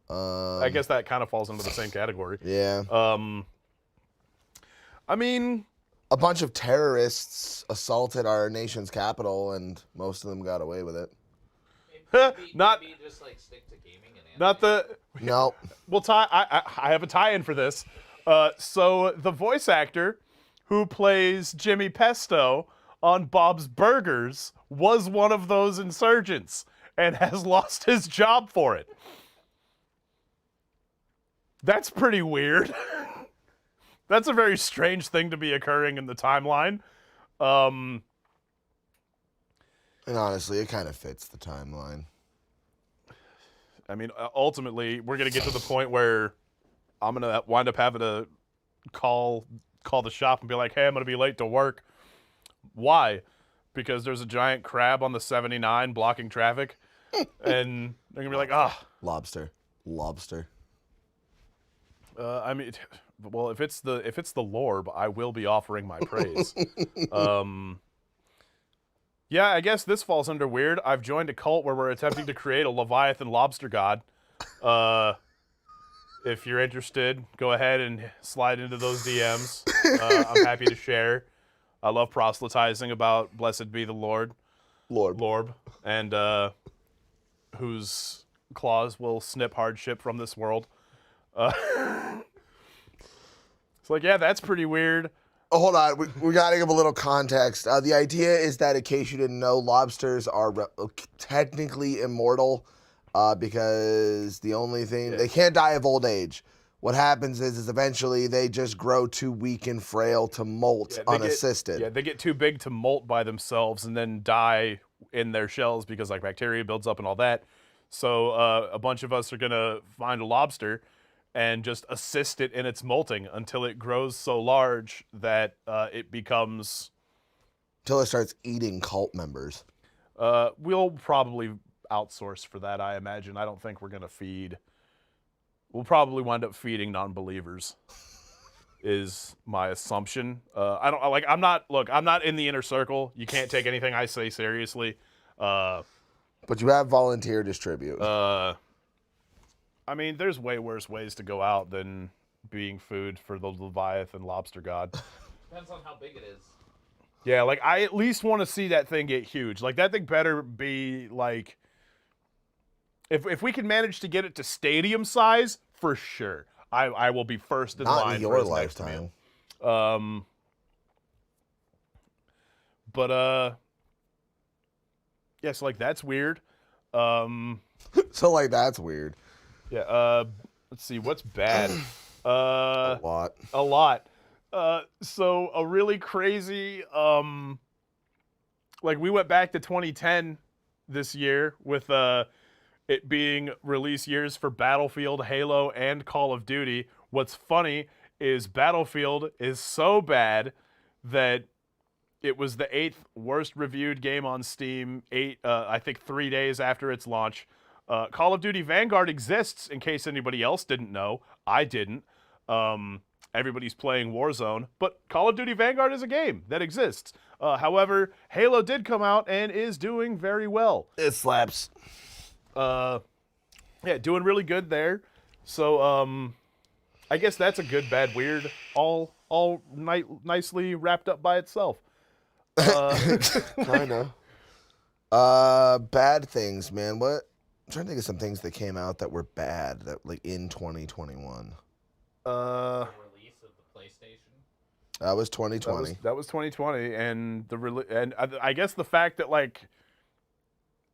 I guess that kind of falls into the same category. Yeah. I mean, A bunch of terrorists assaulted our nation's capital, and most of them got away with it. Maybe just like stick to gaming and anime. not the. No. Well, I have a tie-in for this. So the voice actor who plays Jimmy Pesto on Bob's Burgers was one of those insurgents and has lost his job for it. That's pretty weird. That's a very strange thing to be occurring in the timeline. And honestly, it kind of fits the timeline. I mean, ultimately, we're going to get to the point where I'm going to wind up having to call the shop and be like, hey, I'm going to be late to work. Why? Because there's a giant crab on the 79 blocking traffic. And they're going to be like, Lobster. I mean, well, if it's the Lorb, I will be offering my praise. Yeah, I guess this falls under weird. I've joined a cult where we're attempting to create a Leviathan lobster god. If you're interested, go ahead and slide into those DMs. I'm happy to share. I love proselytizing about blessed be the Lorb, and whose claws will snip hardship from this world. It's like, yeah, that's pretty weird. Oh, hold on. We got to give a little context. The idea is that, in case you didn't know, lobsters are technically immortal because the only thing... They can't die of old age, what happens is eventually they just grow too weak and frail to molt unassisted. They get too big to molt by themselves and then die in their shells because like bacteria builds up and all that. So a bunch of us are gonna find a lobster and just assist it in its molting until it grows so large that it becomes. Until it starts eating cult members. We'll probably outsource for that, I imagine. I don't think we're gonna feed. We'll probably wind up feeding non-believers. Is my assumption. I don't like. I'm not in the inner circle. You can't take anything I say seriously. But you have volunteer distribute. I mean, there's way worse ways to go out than being food for the Leviathan lobster god. Depends on how big it is. Yeah, like I at least want to see that thing get huge. Like that thing better be like. If we can manage to get it to stadium size, for sure, I will be first in Not line in for your his next lifetime. meal. Yeah, so like that's weird. So like that's weird. Yeah. Let's see what's bad. A lot. A lot. So a really crazy. Like we went back to 2010 this year with it being release years for Battlefield, Halo, and Call of Duty. What's funny is Battlefield is so bad that it was the 8th worst reviewed game on Steam. I think 3 days after its launch. Call of Duty Vanguard exists, in case anybody else didn't know. I didn't. Everybody's playing Warzone, but Call of Duty Vanguard is a game that exists. However, Halo did come out and is doing very well. It slaps. Yeah, doing really good there. So, I guess that's a good, bad, weird, all nicely wrapped up by itself. Kinda. Bad things, man. What? I'm trying to think of some things that came out that were bad that like in 2021. The release of the PlayStation. That was 2020. That was 2020, and I guess the fact that like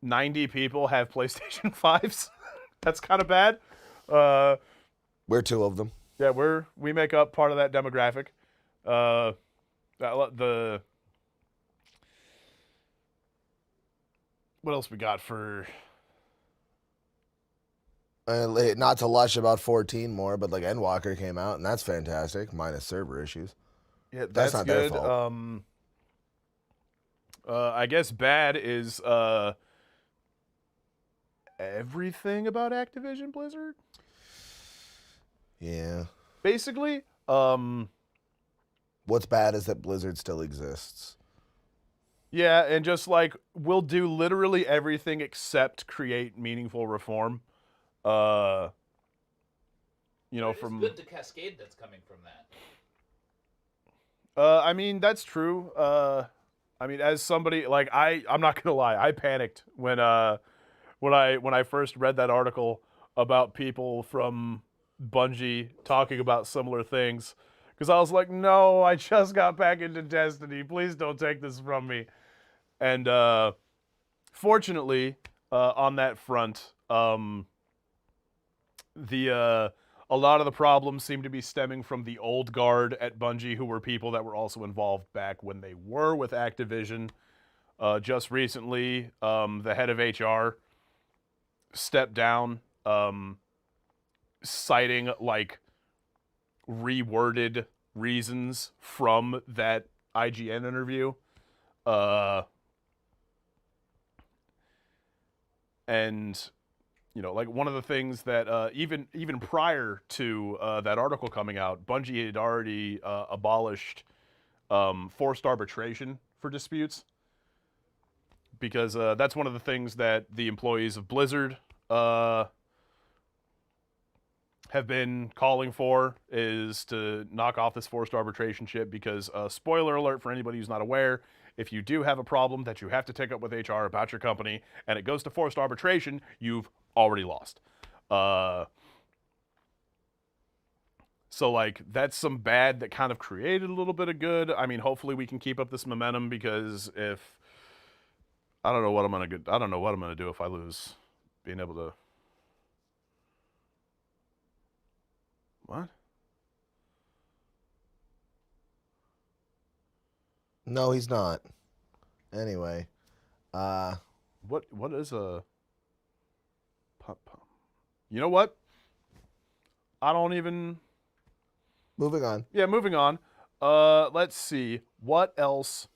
90 people have PlayStation 5s, that's kind of bad. We're two of them. Yeah, we make up part of that demographic. What else we got for? Not to lush about 14 more, but like Endwalker came out, and that's fantastic, minus server issues. Yeah, That's not their good. fault. I guess bad is everything about Activision Blizzard. Yeah. Basically, What's bad is that Blizzard still exists. yeah, and just like we'll do literally everything except create meaningful reform. But it's from good to cascade that's coming from that. I mean, that's true. I mean, as somebody like I'm not gonna lie, I panicked when I first read that article about people from Bungie talking about similar things, because I was like, no, I just got back into Destiny. Please don't take this from me. And fortunately, on that front, a lot of the problems seem to be stemming from the old guard at Bungie, who were people that were also involved back when they were with Activision. Just recently, the head of HR stepped down, citing like reworded reasons from that IGN interview. And like one of the things that even prior to that article coming out, Bungie had already abolished forced arbitration for disputes, because that's one of the things that the employees of Blizzard have been calling for, is to knock off this forced arbitration shit, because spoiler alert for anybody who's not aware, if you do have a problem that you have to take up with HR about your company and it goes to forced arbitration, you've already lost. So like that's some bad that kind of created a little bit of good. I mean, hopefully we can keep up this momentum, because if I don't know what I'm gonna do if I lose being able to. what? No, he's not. Anyway, What is a pop? You know what? I don't even. moving on. Yeah, moving on. Let's see what else.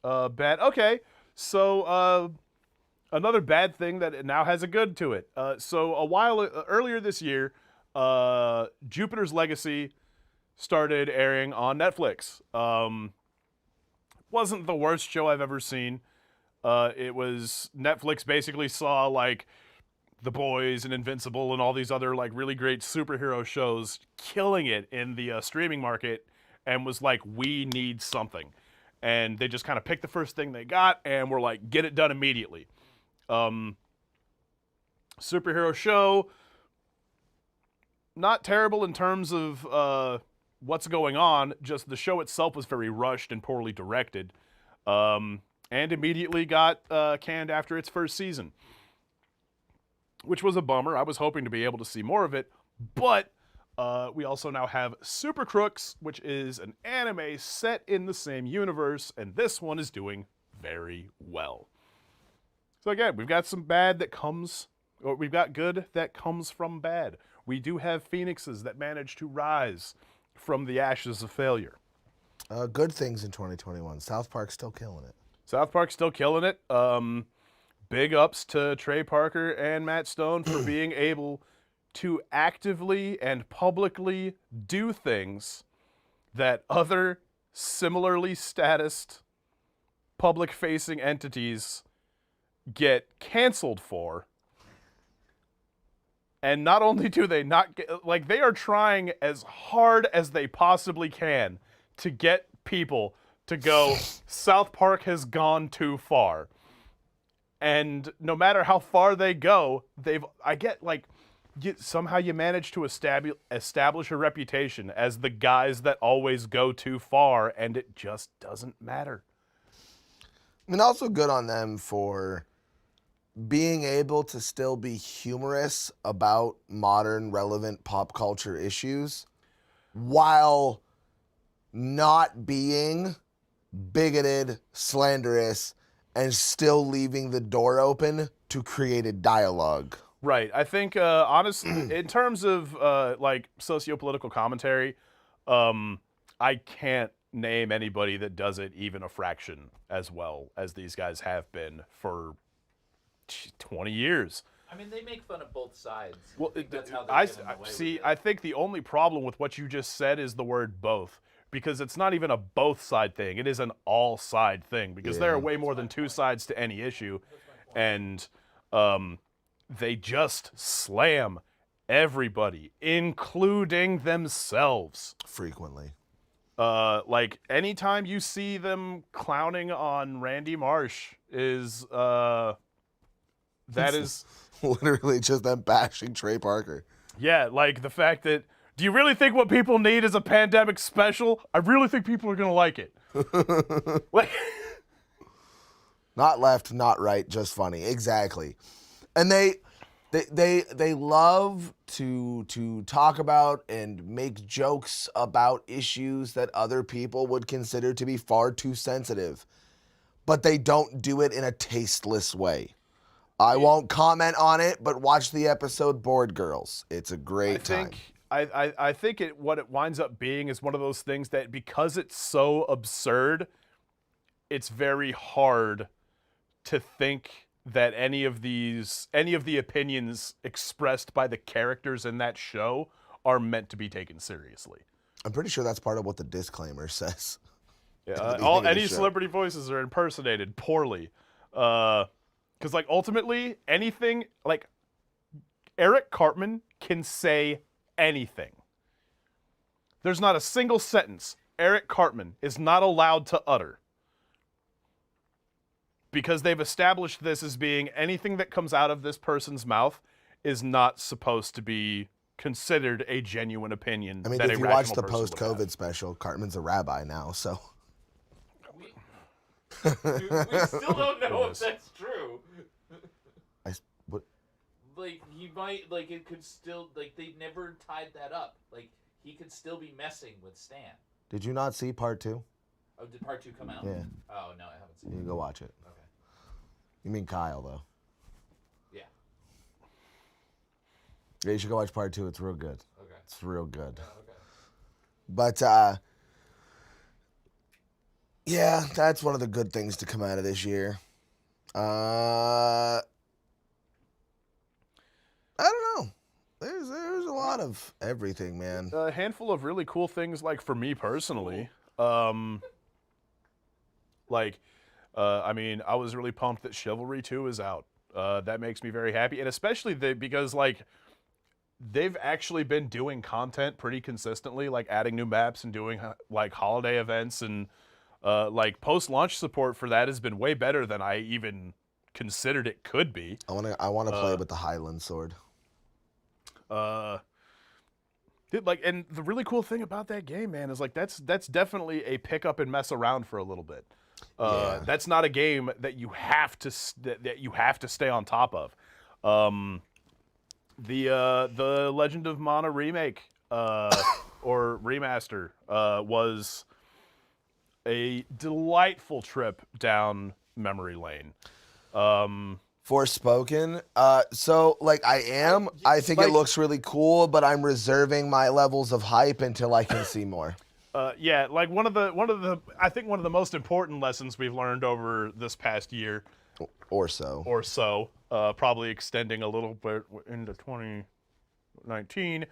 Bad. Okay, so another bad thing that now has a good to it. So a while earlier this year, Jupiter's Legacy started airing on Netflix. Wasn't the worst show I've ever seen. It was Netflix basically saw like The Boys and Invincible and all these other like really great superhero shows killing it in the streaming market, and was like, we need something. And they just kind of picked the first thing they got and were like, get it done immediately. Superhero show, not terrible in terms of what's going on, just the show itself was very rushed and poorly directed, and immediately got canned after its first season, which was a bummer. I was hoping to be able to see more of it, but we also now have Super Crooks, which is an anime set in the same universe, and this one is doing very well. So again, we've got some bad that comes, or we've got good that comes from bad. We do have phoenixes that manage to rise from the ashes of failure. Good things in 2021. South Park's still killing it. South Park's still killing it. Big ups to Trey Parker and Matt Stone for being able to actively and publicly do things that other similarly statused public-facing entities get canceled for. And not only do they not get, like, they are trying as hard as they possibly can to get people to go, South Park has gone too far. And no matter how far they go, somehow you manage to establish a reputation as the guys that always go too far, and it just doesn't matter. I mean, also good on them for being able to still be humorous about modern relevant pop culture issues while not being bigoted, slanderous, and still leaving the door open to created dialogue. Right. I think, honestly, in terms of like socio-political commentary, I can't name anybody that does it even a fraction as well as these guys have been for 20 years. I mean, they make fun of both sides. Well, That's how I they get in the way see. with it. I think the only problem with what you just said is the word "both," because it's not even a both side thing. It is an all side thing, because there are way more than two sides to any issue, and they just slam everybody, including themselves. Frequently. Like anytime you see them clowning on Randy Marsh is that is literally just them bashing Trey Parker. Yeah, like the fact that, do you really think what people need is a pandemic special? I really think people are going to like it. Like, not left, not right, just funny. Exactly. And they love to talk about and make jokes about issues that other people would consider to be far too sensitive. But they don't do it in a tasteless way. I won't comment on it, but watch the episode Bored Girls. It's a great time. I think what it winds up being is one of those things that, because it's so absurd, it's very hard to think that any of the opinions expressed by the characters in that show are meant to be taken seriously. I'm pretty sure that's part of what the disclaimer says. Yeah, any celebrity voices are impersonated poorly. Because, like, ultimately, anything, like, Eric Cartman can say anything. There's not a single sentence Eric Cartman is not allowed to utter. Because they've established this as being anything that comes out of this person's mouth is not supposed to be considered a genuine opinion. I mean, if you watch the post-COVID special, Cartman's a rabbi now, so. We still don't know if that's true. What? Like, he might, like, it could still, like, they never tied that up. Like, he could still be messing with Stan. Did you not see part 2? Oh, did part 2 come out? Yeah. Oh, no, I haven't seen You it. go watch it. Okay. You mean Kyle, though. Yeah. Yeah, you should go watch part 2. It's real good. Okay. It's real good. Okay. But, yeah, that's one of the good things to come out of this year. I don't know. There's a lot of everything, man. A handful of really cool things, like for me personally. I mean, I was really pumped that Chivalry 2 is out. That makes me very happy, and especially because like they've actually been doing content pretty consistently, like adding new maps and doing like holiday events, and like post-launch support for that has been way better than I even considered it could be. I want to play with the Highland sword. And the really cool thing about that game, man, is like that's definitely a pick up and mess around for a little bit. Yeah. That's not a game that you have to that you have to stay on top of. The Legend of Mana remake or remaster was a delightful trip down memory lane. Forspoken. So like I think it looks really cool, but I'm reserving my levels of hype until I can see more. Yeah, like one of the I think one of the most important lessons we've learned over this past year Or so. probably extending a little bit into 2019,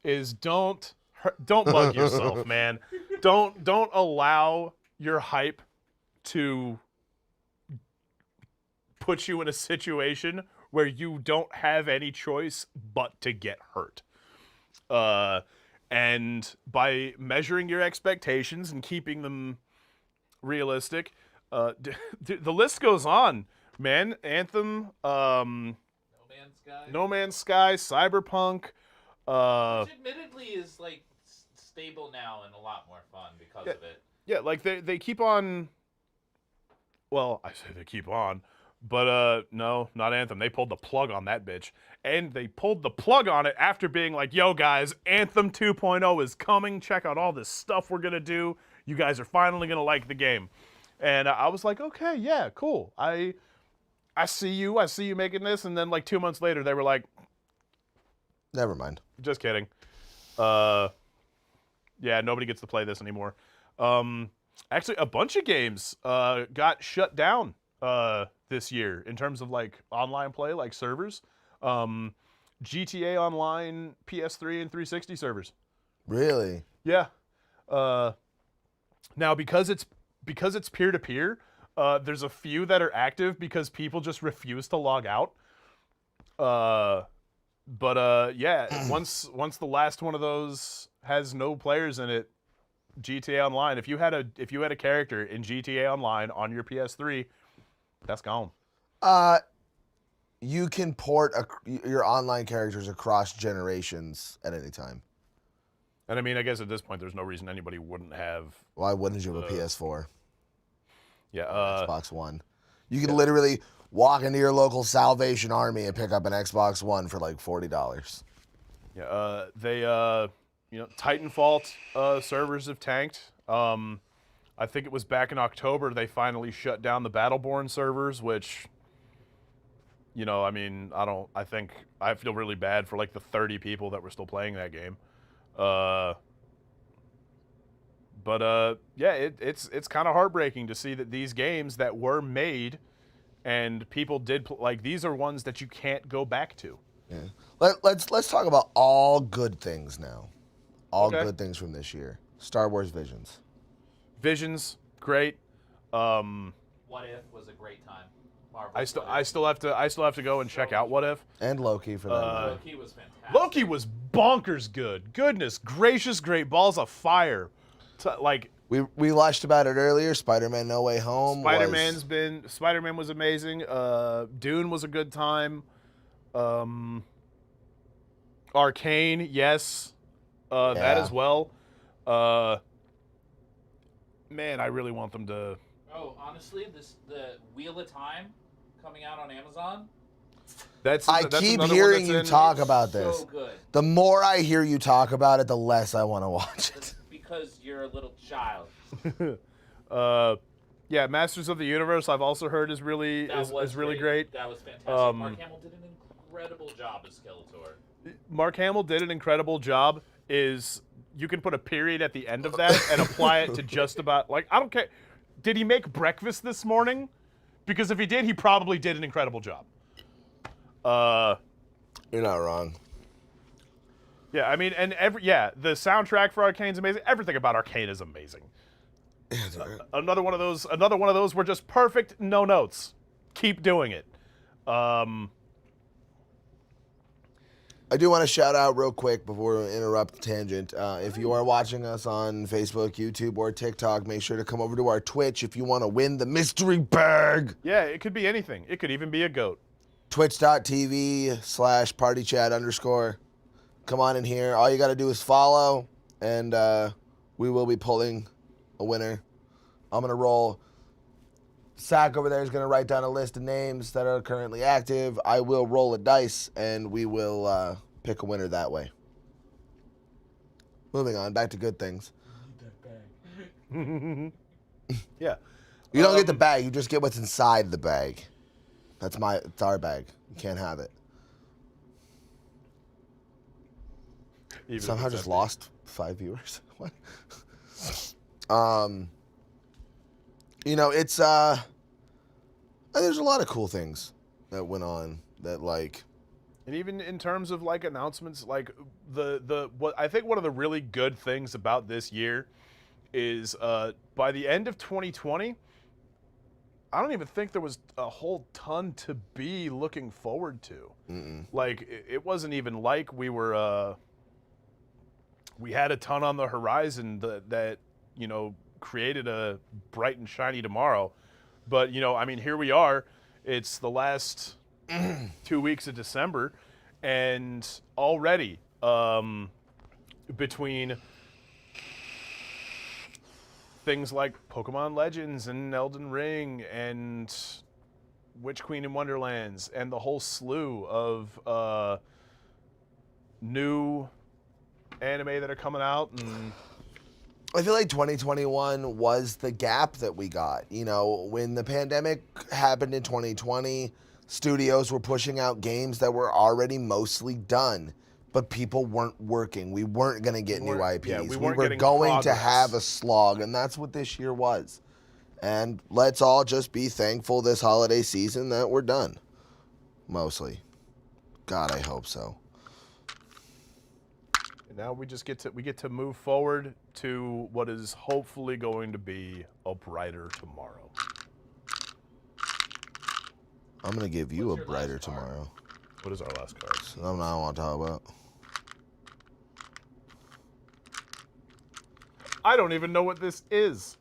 is don't bug yourself, man. Don't allow your hype to put you in a situation where you don't have any choice but to get hurt. And by measuring your expectations and keeping them realistic, the list goes on, man. Anthem, No Man's Sky, Cyberpunk. Which admittedly is like stable now and a lot more fun because of it. Yeah, like they keep on. Well, I say they keep on, but no, not Anthem. They pulled the plug on that bitch, and they pulled the plug on it after being like, "Yo, guys, Anthem 2.0 is coming. Check out all this stuff we're gonna do. You guys are finally gonna like the game." And I was like, "Okay, yeah, cool. I see you. I see you making this." And then like 2 months later, they were like, Never mind. "Just kidding. Yeah, nobody gets to play this anymore." Actually, a bunch of games got shut down this year in terms of like online play, like servers. GTA Online, PS3 and 360 servers. Really? Yeah. Now because it's peer to peer, there's a few that are active because people just refuse to log out. But yeah, once the last one of those has no players in it, GTA Online. If you had a character in GTA Online on your PS3, that's gone. You can port your online characters across generations at any time. And I mean, I guess at this point, there's no reason anybody wouldn't have. Why wouldn't you have a PS4? Yeah. Xbox One. You could literally walk into your local Salvation Army and pick up an Xbox One for like $40. Yeah. Titanfall servers have tanked. I think it was back in October they finally shut down the Battleborn servers, which, I mean, I feel really bad for like the 30 people that were still playing that game. Yeah, it's kind of heartbreaking to see that these games that were made and people did these are ones that you can't go back to. Yeah. Let's talk about all good things now. All Okay. good things from this year. Star Wars Visions. Visions, great. What If was a great time. Marvel's I still have to go and check out What If. And Loki for that matter. Loki was fantastic. Loki was bonkers good. Goodness gracious, great balls of fire. We lushed about it earlier. Spider-Man No Way Home. Spider-Man was amazing. Dune was a good time. Arcane, yes. That as well. Man, I really want them to. Oh, honestly, the Wheel of Time coming out on Amazon. That's I that's keep another one hearing that's you in- talk about this. So good. The more I hear you talk about it, the less I want to watch it. That's because you're a little child. Yeah, Masters of the Universe I've also heard is really great. That was fantastic. Um, Mark Hamill did an incredible job as Skeletor. Mark Hamill did an incredible job. You can put a period at the end of that and apply it to just about, like, I don't care. Did he make breakfast this morning? Because if he did, he probably did an incredible job. You're not wrong. Yeah, I mean, and the soundtrack for Arcane's amazing. Everything about Arcane is amazing. Another one of those were just perfect, no notes. Keep doing it. I do want to shout out real quick before we interrupt the tangent. If you are watching us on Facebook, YouTube, or TikTok, make sure to come over to our Twitch if you want to win the mystery bag. Yeah, it could be anything. It could even be a goat. Twitch.tv/partychat_. Come on in here. All you got to do is follow, and we will be pulling a winner. I'm going to roll. Zach over there is going to write down a list of names that are currently active. I will roll a dice, and we will pick a winner that way. Moving on, back to good things. Yeah. You don't get the bag. You just get what's inside the bag. It's our bag. You can't have it. Even if Somehow it's just empty. lost 5 viewers. What? It's there's a lot of cool things that went on that, like, And even in terms of like announcements, like what I think one of the really good things about this year is by the end of 2020, I don't even think there was a whole ton to be looking forward to. Like it wasn't even like we had a ton on the horizon that created a bright and shiny tomorrow. But I mean, here we are. It's the last 2 weeks of December, and already between things like Pokemon Legends and Elden Ring and Witch Queen in Wonderlands and the whole slew of new anime that are coming out, and I feel like 2021 was the gap that we got. When the pandemic happened in 2020, studios were pushing out games that were already mostly done, but people weren't working. We weren't going to get new IPs. yeah, we we weren't were getting going to progress. have a slog, and that's what this year was. And let's all just be thankful this holiday season that we're done. Mostly. God, I hope so. And now we get to move forward to what is hopefully going to be a brighter tomorrow. I'm going to give you What's a your brighter last card? tomorrow. What is our last card? Something I don't want to talk about. I don't even know what this is.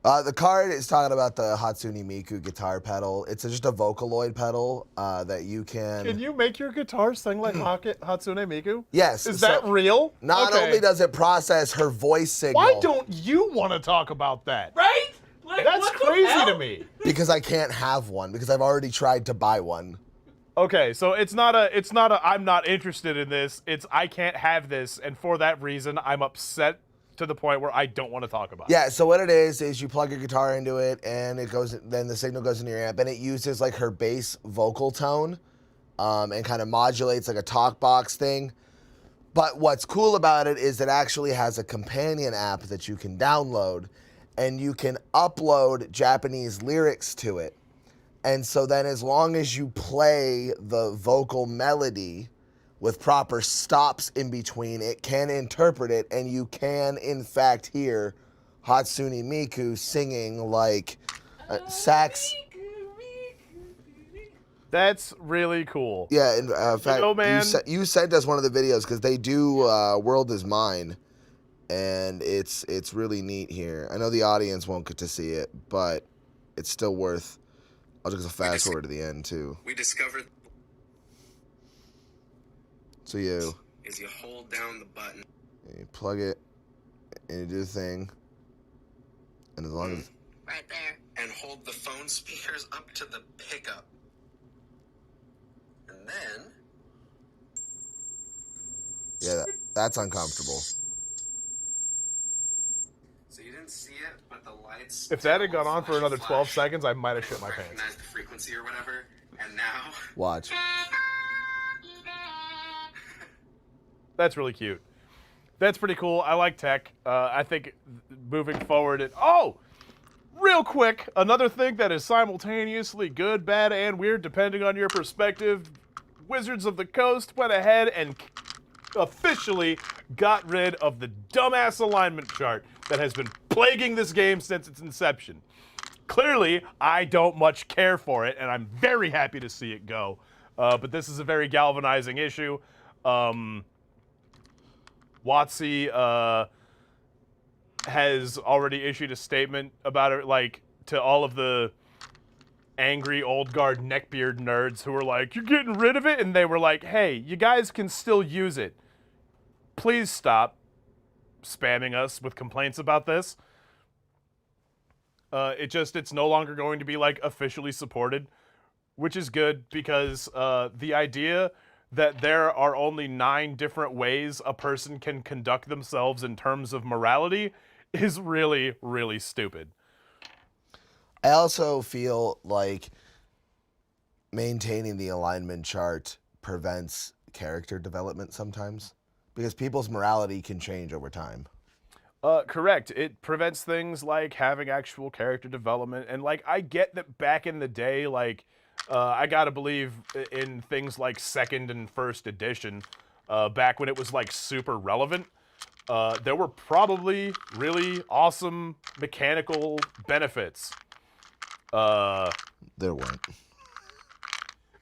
The card is talking about the Hatsune Miku guitar pedal. It's just a Vocaloid pedal that you can... Can you make your guitar sing like Hatsune Miku? Yes. Is that real? Not Okay. only does it process her voice signal... Why don't you want to talk about that? Right? Like, That's what the crazy hell? to me. Because I can't have one, because I've already tried to buy one. Okay, so it's not a I'm not interested in this. It's I can't have this, and for that reason I'm upset to the point where I don't want to talk about it. Yeah, so what it is you plug your guitar into it, and then the signal goes into your amp, and it uses like her bass vocal tone, and kind of modulates like a talk box thing. But what's cool about it is it actually has a companion app that you can download, and you can upload Japanese lyrics to it. And so then as long as you play the vocal melody with proper stops in between, it can interpret it, and you can, in fact, hear Hatsune Miku singing like sax. That's really cool. Yeah, in fact, man. you sent us one of the videos because they do World Is Mine, and it's really neat here. I know the audience won't get to see it, but it's still worth... I'll just fast forward to the end, too. We discovered So you hold down the button. plug it, and you do the thing, and as long as... Right there. And hold the phone speakers up to the pickup. And then... Yeah, that's uncomfortable. So you didn't see it, but the lights... If that had gone will on for flash another a 12 flash seconds, I might when have shit it my pants. recognized the frequency or whatever. And now... Watch. That's really cute. That's pretty cool. I like tech. I think moving forward, oh, real quick, another thing that is simultaneously good, bad, and weird, depending on your perspective. Wizards of the Coast went ahead and officially got rid of the dumbass alignment chart that has been plaguing this game since its inception. Clearly, I don't much care for it, and I'm very happy to see it go. But this is a very galvanizing issue. WotC has already issued a statement about it, like, to all of the angry old guard neckbeard nerds who were like, you're getting rid of it? And they were like, hey, you guys can still use it. Please stop spamming us with complaints about this. It's no longer going to be, like, officially supported, which is good because the idea that there are only 9 different ways a person can conduct themselves in terms of morality is really, really stupid. I also feel like maintaining the alignment chart prevents character development sometimes because people's morality can change over time. Correct. It prevents things like having actual character development. And, like, I get that back in the day, like, I gotta believe in things like 2nd and 1st edition, back when it was, like, super relevant, there were probably really awesome mechanical benefits. There weren't.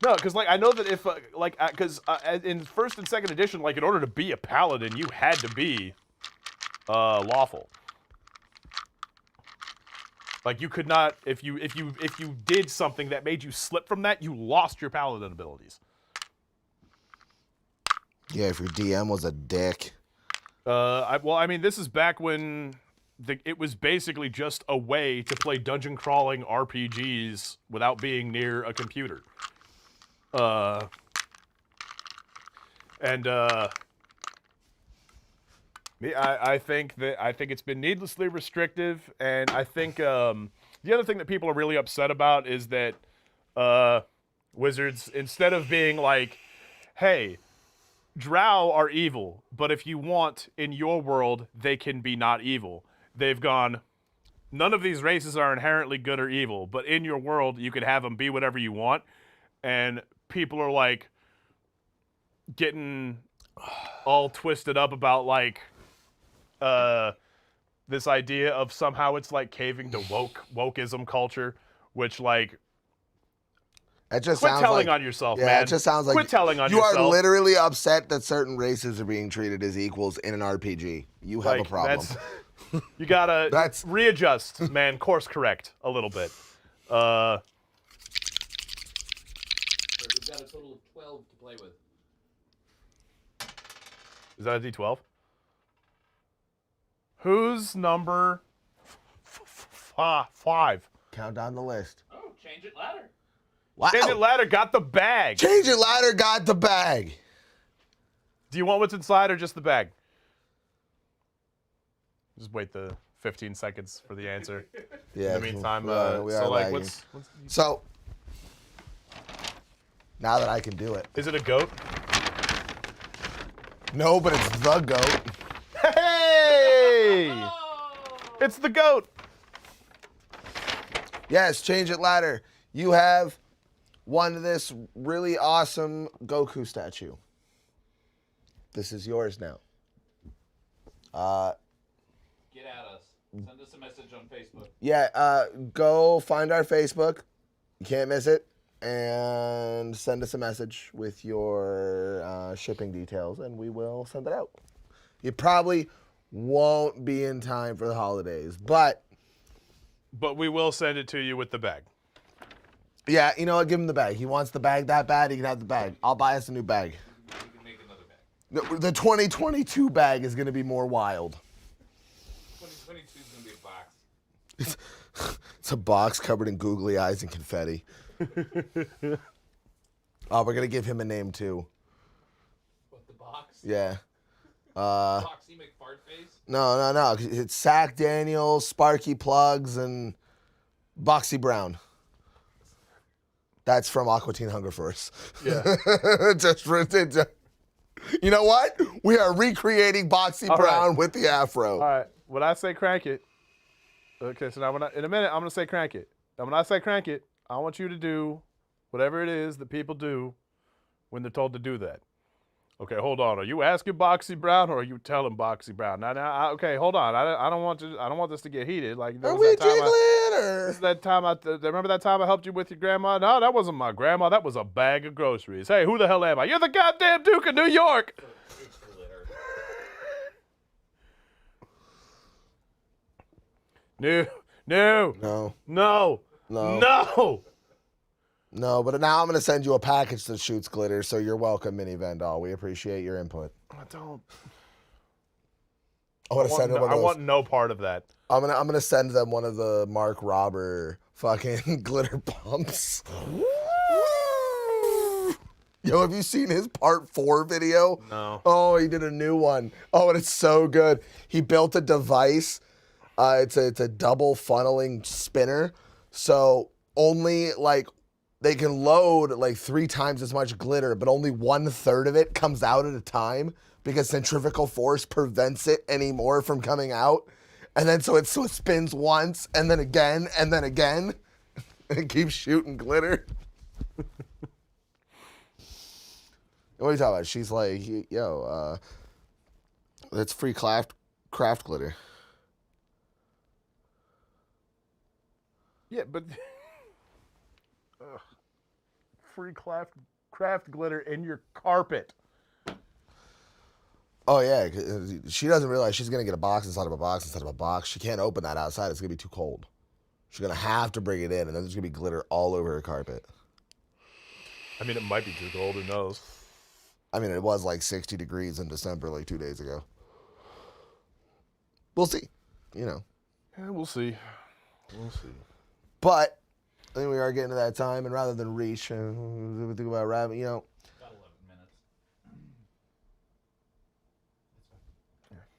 No, because, like, I know that if, because in 1st and 2nd edition, like, in order to be a paladin, you had to be lawful. Like, you could not, if you did something that made you slip from that, you lost your paladin abilities. Yeah, if your DM was a dick. I mean, this is back when it was basically just a way to play dungeon crawling RPGs without being near a computer. I think it's been needlessly restrictive, and I think the other thing that people are really upset about is that Wizards, instead of being like, hey, Drow are evil, but if you want, in your world, they can be not evil. They've gone, none of these races are inherently good or evil, but in your world, you can have them be whatever you want. And people are, like, getting all twisted up about, like, this idea of somehow it's, like, caving to wokeism culture, which, like, It just quit sounds telling like, on yourself, yeah, man. it just sounds like quit telling on you yourself. are literally upset that certain races are being treated as equals in an RPG. You have a problem. You gotta That's- readjust, man. Course correct a little bit. We've got a total of 12 to play with. Is that a D12? Who's number 5? Count down the list. Oh, change it ladder. Wow. Change it ladder got the bag. Change it ladder got the bag. Do you want what's inside or just the bag? Just wait the 15 seconds for the answer. Yeah. In the meantime, we are so like, lagging. what's So, now that I can do it. is it a goat? No, but it's the goat. Hey! Oh! It's the goat. Yes, change it ladder. You have won this really awesome Goku statue. This is yours now. Get at us. Send us a message on Facebook. Yeah, go find our Facebook. You can't miss it. And send us a message with your shipping details, and we will send it out. You probably won't be in time for the holidays, but we will send it to you with the bag. yeah, you know what? Give him the bag. He wants the bag that bad. He can have the bag. I'll buy us a new bag. You can make another bag. The 2022 bag is going to be more wild. 2022 is going to be a box. It's a box covered in googly eyes and confetti. Oh, we're gonna give him a name too. What, the box? Yeah. Boxy McFartface? No. It's Sack Daniels, Sparky Plugs, and Boxy Brown. That's from Aqua Teen Hunger Force. Yeah. You know what? We are recreating Boxy Brown with the afro. All right. When I say crank it, okay, so now in a minute, I'm going to say crank it. Now, when I say crank it, I want you to do whatever it is that people do when they're told to do that. Okay, hold on. Are you asking Boxy Brown or are you telling Boxy Brown? Okay, hold on. I don't want this to get heated. Like, there Are was we that time jiggling or? This is that time remember that time I helped you with your grandma? No, that wasn't my grandma. That was a bag of groceries. Hey, who the hell am I? You're the goddamn Duke of New York. It's glitter. No, but now I'm going to send you a package that shoots glitter, so you're welcome, Mini Vendall. We appreciate your input. I don't. I want to send them one of I those. want no part of that. I'm gonna send them one of the Mark Robber fucking glitter pumps. Yo, have you seen his part 4 video? No. Oh, he did a new one. Oh, and it's so good. He built a device. It's a double funneling spinner. So only like they can load like 3 times as much glitter, but only 1/3 of it comes out at a time because centrifugal force prevents it anymore from coming out. And then so it spins once and then again and then again. And it keeps shooting glitter. What are you talking about? She's like, yo, that's free craft glitter. Yeah, but free craft glitter in your carpet. Oh, yeah. She doesn't realize she's going to get a box inside of a box inside of a box. She can't open that outside. It's going to be too cold. She's going to have to bring it in, and then there's going to be glitter all over her carpet. I mean, it might be too cold. Who knows? I mean, it was like 60 degrees in December like 2 days ago. We'll see. You know. Yeah, we'll see. We'll see. But I think we are getting to that time, and rather than reach, we think about rabbit, you know. About 11 minutes.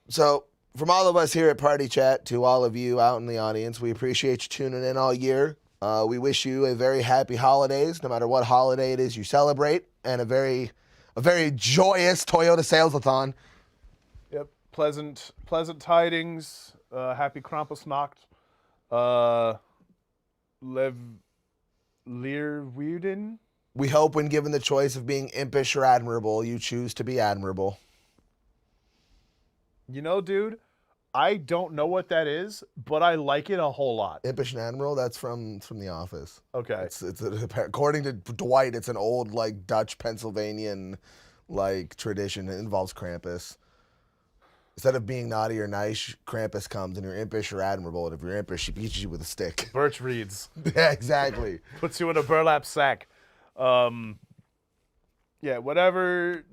So, from all of us here at Party Chat to all of you out in the audience, we appreciate you tuning in all year. We wish you a very happy holidays, no matter what holiday it is you celebrate, and a very joyous Toyota Salesathon. Yep. Pleasant tidings. Happy Krampusnacht. Leerwierden. We hope when given the choice of being impish or admirable, you choose to be admirable. You know, dude, I don't know what that is, but I like it a whole lot. Impish and admiral, that's from The Office. Okay. It's according to Dwight, it's an old like Dutch Pennsylvanian like tradition. It involves Krampus. Instead of being naughty or nice, Krampus comes and you're impish or admirable. And if you're impish, he beats you with a stick. Birch reeds. Yeah, exactly. Puts you in a burlap sack. Yeah, whatever.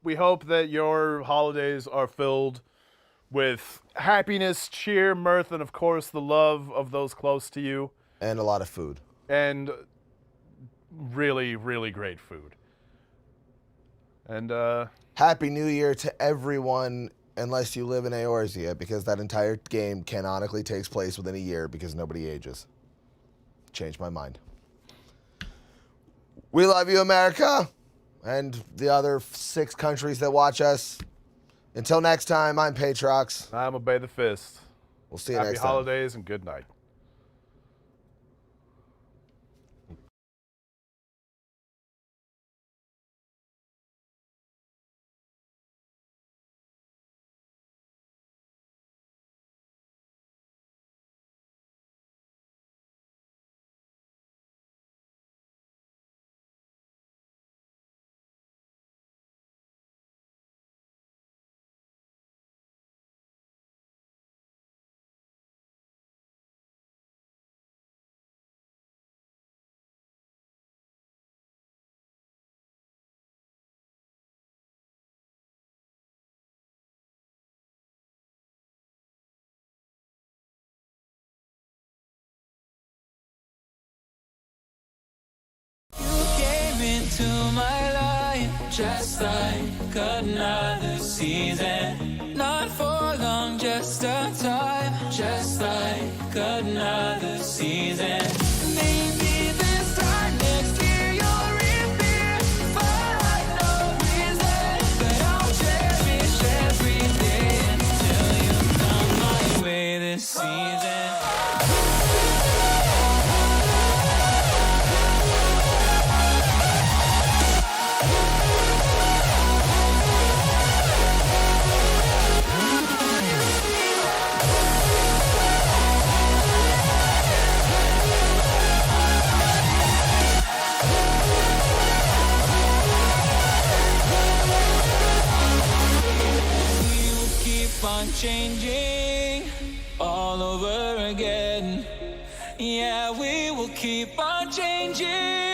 We hope that your holidays are filled with happiness, cheer, mirth, and of course the love of those close to you. And a lot of food. And really, really great food. And Happy New Year to everyone, unless you live in Eorzea, because that entire game canonically takes place within a year because nobody ages. Changed my mind. We love you, America, and the other 6 countries that watch us. Until next time, I'm Patrox. I'm Obey the Fist. We'll see you Happy next time. holidays and good night. just like another season. Not for long, just a time, just like another season. Maybe this time next year you'll reappear for no reason, but I'll cherish every day until you come my way this season. On changing all over again. Yeah, we will keep on changing.